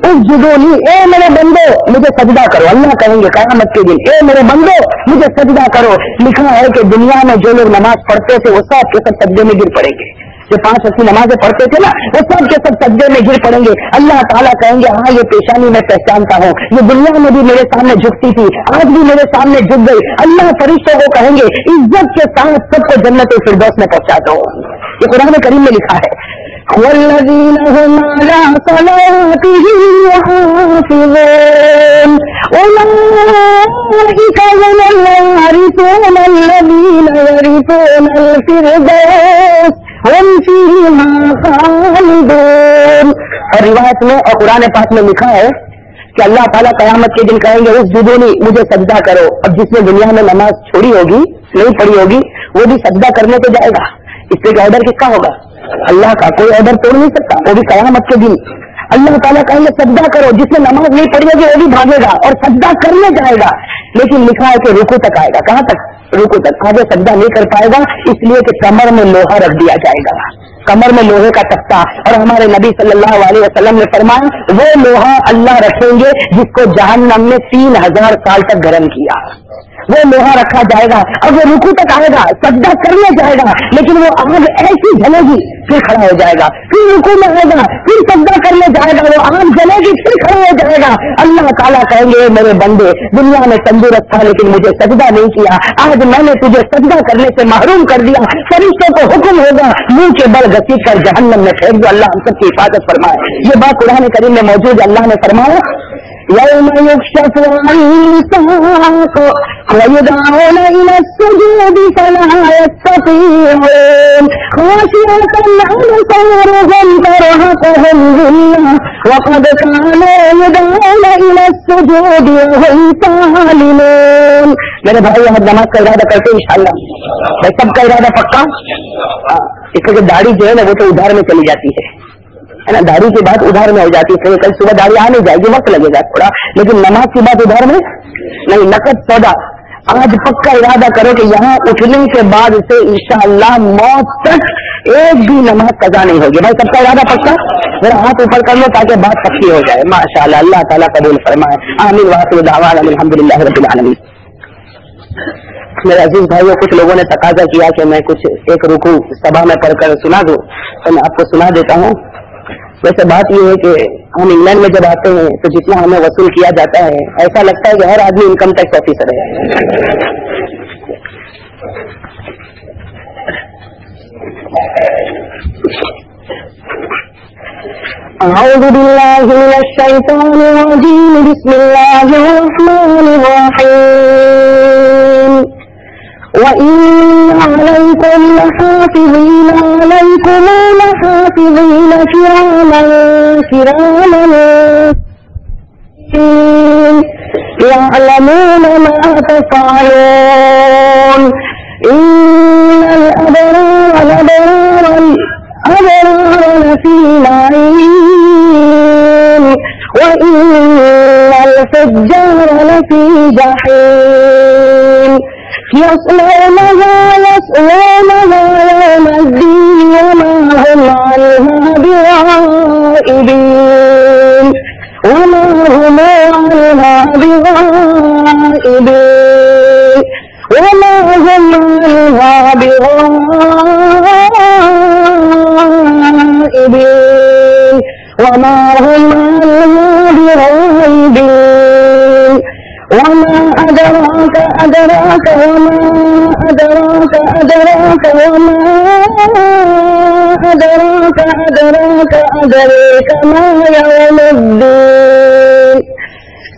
उसजुदूनी, ए मेरे बंदो मुझे सजदा करो। अल्लाह कहेंगे कयामत के दिन ए मेरे बंदो मुझे सजदा करो। लिखा है कि दुनिया में जो लोग नमाज पढ़ते थे वो सब के सब सजदे में गिर पड़ेंगे। जो 5 वक्त की नमाजें पढ़ते थे ना वो सब के सब सजदे में गिर पड़ेंगे। अल्लाह ताला कहेंगे हाँ ये पेशानी मैं पहचानता हूँ, ये दुनिया में भी मेरे सामने झुकती थी, आज भी मेरे सामने झुक गई। अल्लाह फरिश्तों को कहेंगे इज्जत के साथ सबको जन्नत फिरदौस में पहुंचा दो। ये कुरान करीम में लिखा है वल्लज़ीन हुम अला सलातिहिम युहाफ़िज़ून उलाइका हुमुल वारिसून अल्लज़ीना यरिसूनल फिरदौस हम फीहा खालिदून। और रिवायत में और कुरान पाक में लिखा है कि अल्लाह ताला कयामत के दिन कहेंगे उसजुदूनी मुझे सजदा करो। अब जिसने दुनिया में नमाज छोड़ी होगी, नहीं पढ़ी होगी, वो भी सजदा करने को जाएगा। इसलिए ऑर्डर किसका होगा? अल्लाह का। कोई ऑर्डर तोड़ नहीं सकता, वो भी कयामत के दिन। अल्लाह ताला कहेंगे सजदा करो, जिसने नमाज नहीं पढ़ी होगी वो भी भागेगा और सजदा करने जाएगा, लेकिन लिखा है कि रुकू तक आएगा। कहाँ तक? रुकू तक। आगे सजदा नहीं कर पाएगा इसलिए कि कमर में लोहा रख दिया जाएगा। कमर में लोहे का तख्ता, और हमारे नबी सल्लल्लाहु अलैहि वसल्लम ने फरमाया वो लोहा अल्लाह रखेंगे जिसको जहन्नम में 3000 साल तक गर्म किया, वो लोहा रखा जाएगा। अब वो रुकू तक आएगा, सजदा करने जाएगा, लेकिन वो आग ऐसी जलेगी फिर खड़ा हो जाएगा, फिर रुकू में आएगा, फिर सजदा करने जाएगा, वो आग जलेगी फिर खड़ा हो जाएगा। अल्लाह ताला कहेंगे मेरे बंदे दुनिया में तंदुरुस्त था लेकिन मुझे सजदा नहीं किया, आज मैंने तुझे सजदा करने से महरूम कर दिया। फरिश्तों को हुक्म होगा मुंह के बल घसीट कर जहन्नम में फेंक दो। अल्लाह हम सबकी हिफाजत फरमाए। ये बात कुरान करीम में मौजूद, अल्लाह ने फरमाया यौम युक्शफु अन साक़ वयुदअून इला अस्सुजूद फला यस्ततीऊन खाशिअतन अबसारुहुम तरहक़ुहुम ज़िल्ला वक़द कानू युदअून इला अस्सुजूद वहुम सालिमून। मेरे भाई यहाँ नमाज का इरादा करते इंशाअल्लाह, भाई सबका इरादा पक्का। इसलिए दाढ़ी जो है ना वो तो उधार में चली जाती है ना, दाढ़ी की बात उधार में हो जाती है, कल सुबह दाढ़ी आ नहीं जाएगी, वक्त लगेगा थोड़ा, लेकिन नमाज की बात उधार में नहीं, नकद सौदा। आज पक्का इरादा करो कि यहाँ उठने के बाद से इंशाअल्लाह मौत तक एक भी नमाज कज़ा नहीं होगी। भाई सबका इरादा पक्का, मेरा हाथ ऊपर कर लो ताकि बात पक्की हो जाए। माशाअल्लाह, अल्लाह ताला कबूल फरमाए। आमीन व आखिर दावाना अल्हम्दुलिल्लाहि रब्बिल आलमीन। मेरे अजीज भाइयों, कुछ लोगों ने तकाजा किया कि मैं कुछ एक रुकू सभा में पढ़कर सुना दूं, तो मैं आपको सुना देता हूँ। वैसे बात यह है कि हम इंग्लैंड में जब आते हैं तो जितना हमें वसूल किया जाता है ऐसा लगता है कि हर आदमी इनकम टैक्स ऑफिसर है। अऊज़ु बिल्लाहि मिनश शैतानिर रजीम, बिस्मिल्लाहिर रहमानिर रहीम। वइन्न अलैकुम लहाफ़िज़ीन किरामन यअलमून मा तफ़अलून। इन्नल अबरार लफ़ी नईम वइन्नल फुज्जार लफ़ी जहीम यस्लौनहा यौम अद्दीन वमा हुम अन्हा बिग़ाइबीन वमा हुम अन्हा बिग़ाइबीन वमा हुम अन्हा बिग़ाइबीन वमा हुम अन्हा बिग़ाइबीन वमा अदराक अदराक वमा अदराक अदराक वमा अदराक अदराक अदराक मा यौमुद्दीन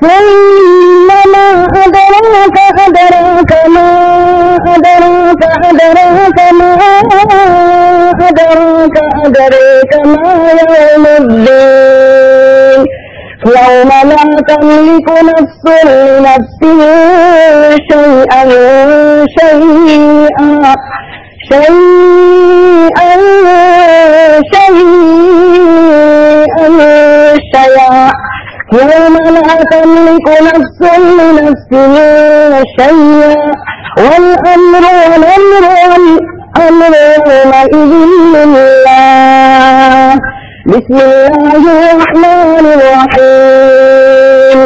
ثم ما أدراك أدراك ما أدراك أدراك ما أدراك أدراك ما يوم الدين يوم لا تملك نفس لنفس شيئا شيئا شيئا شيئا شيئا يوم لا تملك نفس لنفس شيئا والأمر يومئذ لله. بسم الله الرحمن الرحيم.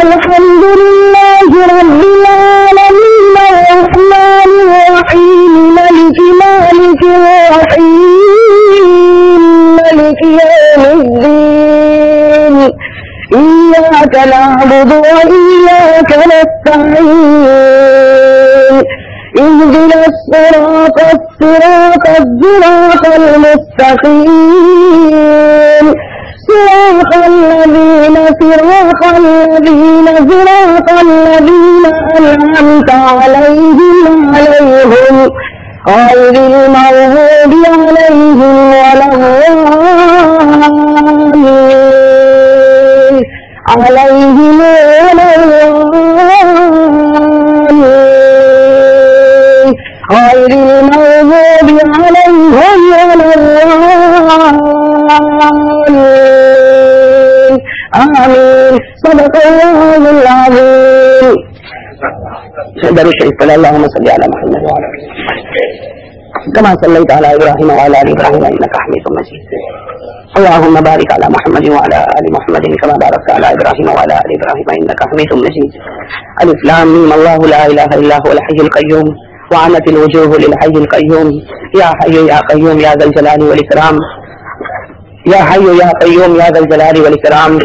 الحمد لله رب العالمين الرحمن الرحيم مالك الرحيم مالك يوم الدين إياك نعبد وإياك نستعين اهدنا الصراط المستقيم صراط الذين أنعمت عليهم غير المغضوب عليهم ولا الضالين عليهم ولا الضالين غير المغضوب عليهم ولا الضالين آمين. صدق الله العظيم. درود شریف پر اللهم صل علی محمد وعلى كما صليت على إبراهيم وعلى آل إبراهيم إنك حميد مجيد. اللهم بارك على محمد وعلى آل محمد كما باركت على إبراهيم وعلى آل إبراهيم إنك حميد مجيد. ألف لام ميم الله لا إله إلا هو الحي القيوم وعنت الوجوه للحي القيوم يا حي يا قيوم يا ذا الجلال والإكرام يا حي يا قيوم يا ذا الجلال والإكرام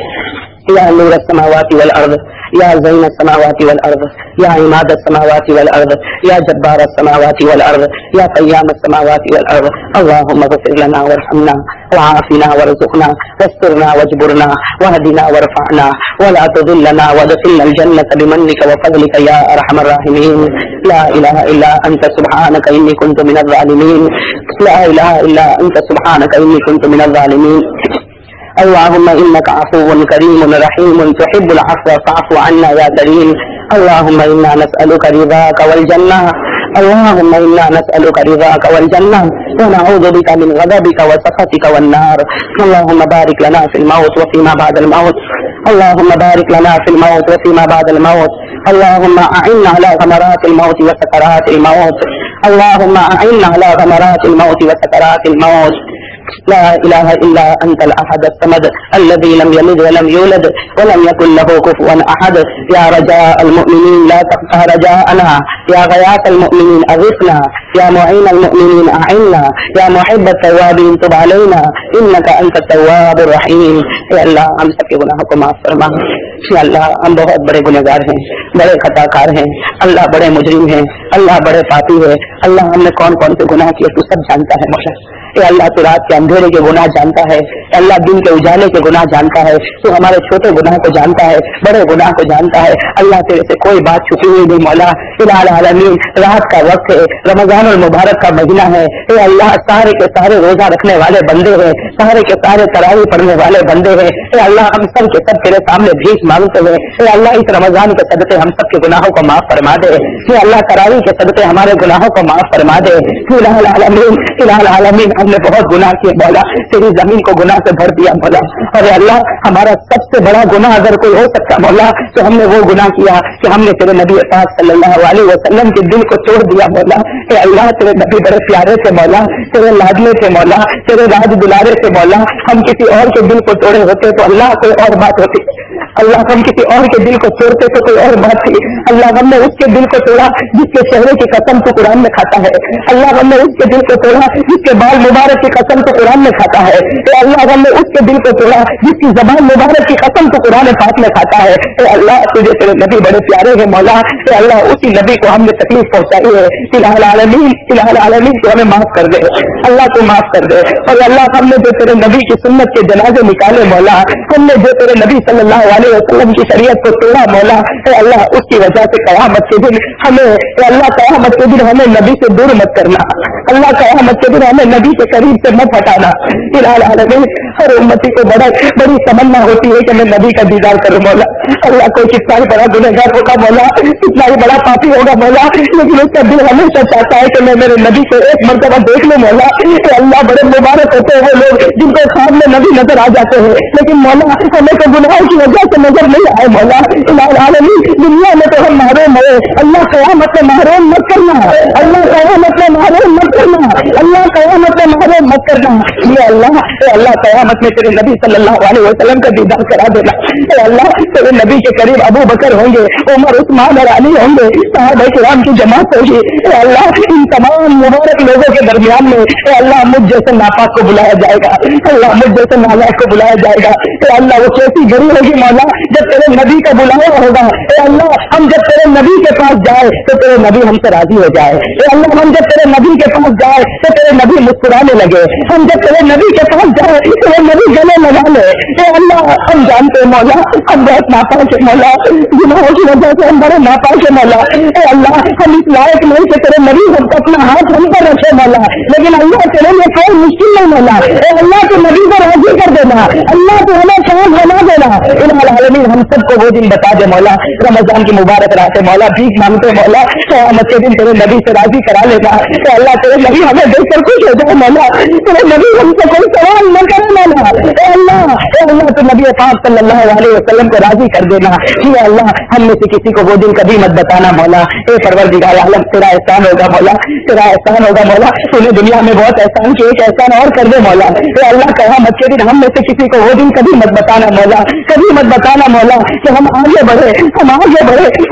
يا نور السماوات والأرض يا زين السماوات والأرض يا عماد السماوات والأرض يا جبار السماوات والأرض يا قيام السماوات والأرض. اللهم اغفر لنا وارحمنا وعافنا وارزقنا واسترنا واجبرنا واهدنا وارفعنا ولا تضلنا وادخلنا الجنة بمنك وفضلك يا أرحم الراحمين. لا إله إلا أنت سبحانك إني كنت من الظالمين. لا إله إلا أنت سبحانك إني كنت من الظالمين. اللهم إنك عفو كريم رحيم تحب العفو فاعف عنا يا كريم. اللهم إنا نسألك رضاك والجنة. اللهم إنا نسألك رضاك والجنة ونعوذ بك من غضبك وسخطك والنار. اللهم بارك لنا في الموت وفيما بعد الموت. اللهم بارك لنا في الموت وفيما بعد الموت. اللهم أعنا على ثمرات الموت وسكرات الموت. اللهم أعنا على ثمرات الموت وسكرات الموت. لا إله إلا أنت الأحد الصمد الذي لم يلد ولم يولد ولم يكن له كفوا أحد. يا رجاء المؤمنين لا تقطع رجاءنا. يا غياث المؤمنين أغثنا. يا معين المؤمنين أعنا. يا محب التوابين تب علينا إنك أنت التواب الرحيم. اے اللہ ہم سب کے گناہوں کو معاف فرما. یا اللہ ہم بہت بڑے گنہگار ہیں, بڑے خطا کار ہیں. اللہ بڑے مجرم ہیں. اللہ بڑے پاپی ہے. اللہ ہم نے کون کون سے گناہ کیے تو سب جانتا ہے مولا. اے اللہ تو رات کے اندھیرے کے گناہ جانتا ہے. اے اللہ دن کے اجالے کے گناہ جانتا ہے. تو ہمارے چھوٹے گناہ کو جانتا ہے, بڑے گناہ کو جانتا ہے. اللہ تیرے سے کوئی بات چھپی ہوئی نہیں مولا. الہ العالمین رات کا وقت ہے, رمضان المبارک کا مہینہ ہے. اے اللہ سارے کے سارے روزہ رکھنے والے بندے ہیں, سارے کے سارے تراویح پڑھنے والے بندے ہیں. اے اللہ ہم سب کے سب تیرے سامنے بھیک مانگتے ہیں. اے اللہ اس رمضان کے صدقے ہم سب کے گناہوں کو معاف فرما دے. اے اللہ تراویح کے صدقے ہمارے گناہوں کو معاف فرما دے. الہ العالمین الہ العالمین ہم نے بہت گناہ کیے مولا. تیری زمین کو گناہ سے بھر دیا مولا. اور اللہ ہمارا سب سے بڑا گناہ اگر کوئی ہو سکتا مولا تو ہم نے وہ گناہ کیا کہ ہم نے تیرے نبی پاک صلی اللہ علیہ وسلم کے دل کو توڑ دیا مولا. اے اللہ تیرے نبی بڑے پیارے تھے مولا, تیرے لاڈلے تھے مولا, تیرے راج دلارے تھے مولا. ہم کسی اور کے دل کو توڑے ہوتے تو اللہ کوئی اور بات ہوتی. اللہ ہم کسی اور کے دل کو توڑتے تو کوئی اور بات تھی. اللہ ہم نے اس کے دل کو توڑا جس کے چہرے کی قسم تو قرآن میں کھاتا ہے. اللہ ہم نے اس کے دل کو توڑا جس کے بال مبارک کی قسم تو قرآن میں کھاتا ہے. اے اللہ ہم نے اس کے دل کو توڑا جس کی زبان مبارک کی قسم تو قرآن پاک میں کھاتا ہے. اے اللہ تجھے تیرے نبی بڑے پیارے ہیں مولا. اے اللہ اسی نبی کو ہم نے تکلیف پہنچائی ہے. الہ العالمین تو ہمیں معاف کر دے. اللہ تو معاف کر دے. اور اللہ ہم نے جو تیرے نبی کی سنت کے جنازے نکالے مولا, ہم نے جو تیرے نبی صلی اللہ علیہ وسلم کی شریعت کو توڑا مولا. اے اللہ اس کی وجہ سے قیامت کے دن ہمیں, اے اللہ قیامت کے دن ہمیں نبی سے دور مت کرنا. اللہ قیامت کے دن ہمیں نبی کے قریب سے مت ہٹانا. الہ العالمین ہر امتی کو بڑی تمنا ہوتی ہے کہ میں نبی کا دیدار کروں مولا. اللہ کوئی کتنا ہی بڑا گنہگار ہوگا مولا, کتنا ہی بڑا پاپی ہوگا مولا, لیکن اس کا دل ہمیشہ چاہتا ہے کہ میں میرے نبی کو ایک مرتبہ دیکھ لوں مولا. اے اللہ بڑے مبارک ہوتے ہیں وہ لوگ جن کو خواب میں نبی نظر آ جاتے ہیں, لیکن مولا ہمیں تو گناہوں کی وجہ سے نظر نہیں آئے مولا. الہ العالمین دنیا میں تو ہم محروم ہوئے, اللہ قیامت میں محروم مت کرنا. اللہ قیامت میں محروم مت کرنا. اللہ قیامت میں محروم مت کرنا. یہ اللہ اے اللہ قیامت میں تیرے نبی صلی اللہ علیہ وسلم کا دیدار کرا دینا. اے اللہ تیرے نبی کے قریب ابو بکر ہوں گے, عمر, عثمان اور علی ہوں گے, صحابہ کرام کی جماعت ہوگی. اے اللہ ان تمام مبارک لوگوں کے درمیان میں اے اللہ مجھ جیسے ناپاک کو بلایا جائے گا. اللہ مجھ جیسے نالائق کو بلایا جائے گا. اے اللہ وہ کیسی گھڑی ہوگی مولا جب تیرے نبی کا بلایا ہوگا. اے اللہ ہم جب تیرے نبی کے پاس جائے تو تیرے نبی ہم سے راضی ہو جائے. اے اللہ ہم جب تیرے نبی کے پاس جائے تو تیرے نبی مسکرانے لگے. ہم جب تیرے نبی کے پاس جائے تیرے نبی گلے لگا لے. اے اللہ ہم جانتے ہیں مولا ہم بہت ناپاک ہے مولا, گناہوں کی وجہ سے ہم بڑے ناپاک ہے مولا. اے اللہ ہم اس لائق نہیں کہ تیرے نبی ہم اپنا ہاتھ ہم پر رکھے مولا, لیکن اللہ تیرے لیے کوئی مشکل نہیں مولا. اے اللہ تو نبی کو راضی کر دینا. اللہ تو ہمیں کام بنا دینا. الہ العالمین ہم سب کو وہ دن بتا دے مولا, رمضان کی مبارک راتیں مولا بھیک مانگتے مولا, قیامت کے دن تیرے نبی سے راضی کرا لینا. کہ اللہ تیرے نبی ہمیں دیکھ کر خوش ہو جائے مولا, تیرے نبی ہم سے کوئی سوال نہ کرے مولا. اے اللہ تو نبی پاک صلی اللہ علیہ وسلم کو راضی کر دینا. یہ اللہ ہم میں سے کسی کو وہ دن کبھی مت بتانا مولا. اے پروردگار عالم تیرا احسان ہوگا مولا, تیرا احسان ہوگا مولا. تو نے دنیا میں بہت احسان کیے, ایک احسان اور کر دے مولا. اے اللہ قیامت کے دن ہم میں سے کسی کو وہ دن کبھی مت بتانا مولا, کبھی مت بتانا مولا کہ ہم آگے بڑھے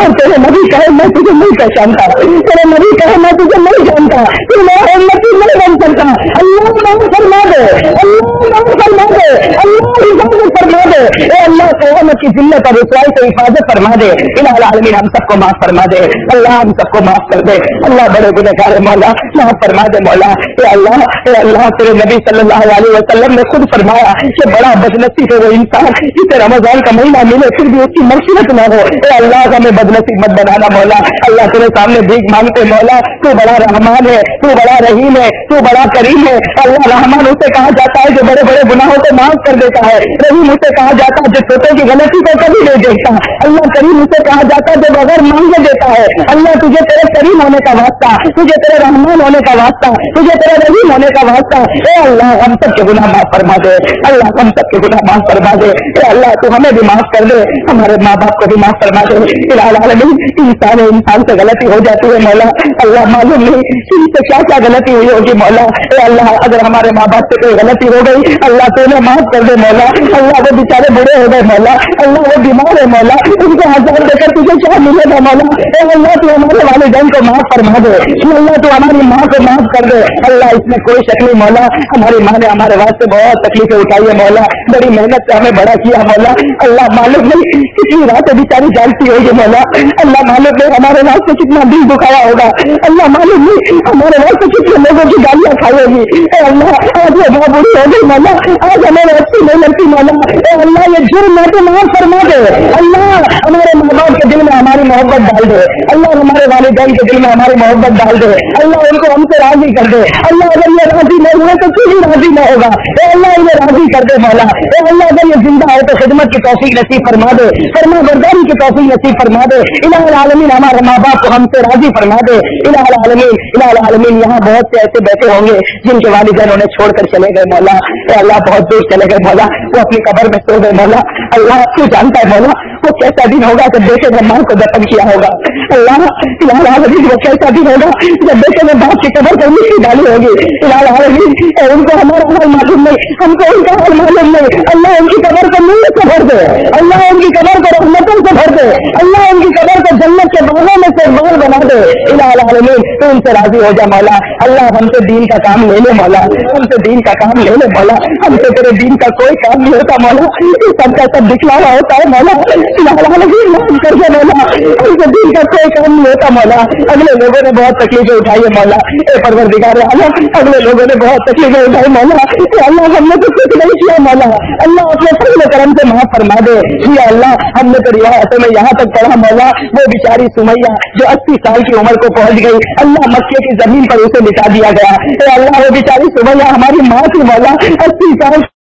اور تیرے نبی کہے میں تجھے نہیں پہچانتا, تیرے نبی کہے میں تجھے نہیں جانتا, تو میرا امتی نہیں بن سکتا. اللہ معاف فرما دے, اللہ معاف فرما دے, اللہ حفاظت فرما دے. اے اللہ قیامت کی ذلت اور رسوائی سے حفاظت فرما دے. الہ العالمین ہم سب کو معاف فرما دے. اللہ ہم سب کو معاف کر دے. اللہ بڑے گنہگار مولا, معاف فرما دے مولا. اے اللہ تیرے نبی صلی اللہ علیہ وسلم نے خود فرمایا کہ بڑا بدنصیب ہے وہ انسان جسے رمضان کا مہینہ ملے پھر بھی اس کی مغفرت نہ ہو. اے اللہ ہمیں بدنصیب مت بنانا مولا. اللہ تیرے سامنے بھیک مانگتے مولا, تو بڑا رحمان ہے, تو بڑا رحیم ہے, تو بڑا کریم ہے. اللہ رحمان اسے کہا جاتا ہے جو بڑے بڑے گناہوں کو معاف کر دیتا ہے. رحیم اسے کہا جاتا ہے جو چھوٹے کی غلطی کو کبھی نہیں دیکھتا. اللہ کریم اسے کہا جاتا ہے جو بغیر مانگے دیتا ہے. اللہ تجھے تیرے کریم ہونے کا واسطہ, تجھے تیرے رحمان ہونے کا واسطہ, تجھے تیرے رحیم ہونے کا واسطہ. اے اللہ ہم سب کے گناہ معاف فرما دے. اللہ ہم سب کے گناہ معاف فرما دے. اے اللہ تو ہمیں بھی معاف کر دے, ہمارے ماں باپ کو بھی معاف فرما دے. الہ العالمین انسان سے غلطی ہو جاتی ہے مولا. اللہ معلوم نہیں ان سے کیا کیا غلطی ہوئی ہوگی مولا. اے اللہ اگر ہمارے ماں باپ سے کوئی غلطی ہو گئی اللہ تو انہیں معاف کر دے مولا. اللہ وہ بیچارے بڑے ہو گئے مولا, اللہ وہ بیمار ہے مولا, ان کو ہزار دے کر تجھے کیا ملے گا مولا. اے اللہ تو ہمارے والدین کو معاف فرما دے. اللہ تو ہماری ماں کو معاف کر دے. اللہ اس میں کوئی شک نہیں مولا, ہماری ماں نے ہمارے واسطے بہت تکلیفیں اٹھائی ہے مولا, بڑی محنت سے ہمیں بڑا کیا مولا. اللہ معلوم نہیں کتنی راتیں بیچاری جانتی ہوگی مولا. اللہ معلوم نہیں ہمارے واسطے کتنا دل دکھایا ہوگا. اللہ معلوم نہیں ہمارے واسطے کتنے لوگوں کی گالیاں کھائی ہوگی. اے اللہ آج وہ ماں بوڑھی ہو گئی مولا, آج ہمیں اچھی نہیں لگتی مولا. اے اللہ یہ جرم میں تو معاف فرما دے. اللہ ہمارے ماں باپ کے دل میں ہماری محبت ڈال دے. اللہ ہمارے والدین کے دل میں ہماری محبت ڈال دے. اللہ ان کو ہم سے راضی کر دے. اللہ اگر یہ راضی نہیں ہوئے تو کیوں راضی نہ ہوگا. اے اللہ انہیں راضی کر دے مولا. اے اللہ اگر یہ زندہ ہے تو خدمت کی توفیق نصیب فرما دے, فرما برداری کی توفیق نصیب فرما دے. الہ العالمین ہمارے ماں باپ کو ہم سے راضی فرما دے. الہ العالمین یہاں بہت سے ایسے بیٹھے ہوں گے جن کے والدین انہیں چھوڑ کر چلے گئے مولا. اے اللہ بہت دور چلے گئے مولا, وہ اپنی قبر میں سو گئے مولا. اللہ تو جانتا ہے مولا وہ کیسا دن ہوگا جب بیٹے نے ماں کو دفن کیا ہوگا. اللہ الہ العالمین وہ کیسا دن ہوگا جب بیٹے نے باپ کی قبر پر مٹی ڈالی ہوگی. الہ العالمین ان کو ہمارا حال معلوم نہیں, ہم کو ان کا حال معلوم نہیں. اللہ ان کی قبر کو نور سے بھر دے, اللہ ان کی قبر کو رحمتوں سے بھر دے, اللہ ان کی قبر کو جنت کے باغوں میں سے باغ بنا دے. الہ العالمین تو ان سے راضی ہو جا مولا. اللہ ہم سے دین کا کام لے لے مولا, ہم سے دین کا کام لے لے مولا. ہم سے تیرے دین کا کوئی کام نہیں ہوتا مولا, یہ سب کا سب دکھلانا ہوتا ہے مولا. الہ العالمین معاف کر دے مولا, ہم سے دین کا کوئی کام نہیں ہوتا مولا. اگلے لوگوں نے بہت تکلیفیں اٹھائی ہے مولا. اے پروردگار عالم اگلے لوگوں نے بہت تکلیفیں اٹھائی مولا. اللہ ہم نے تو کچھ نہیں کیا مولا. اللہ اپنے فضل و کرم سے معاف فرما دے. یا اللہ ہم نے تو روایتوں میں یہاں تک پڑھا مولا وہ بیچاری سمیہ جو 80 سال کی عمر کو پہنچ گئی, اللہ مکے کی زمین پر اسے لٹا دیا گیا. اے اللہ وہ بیچاری سمیہ ہماری ماں تھی مولا, 80 سال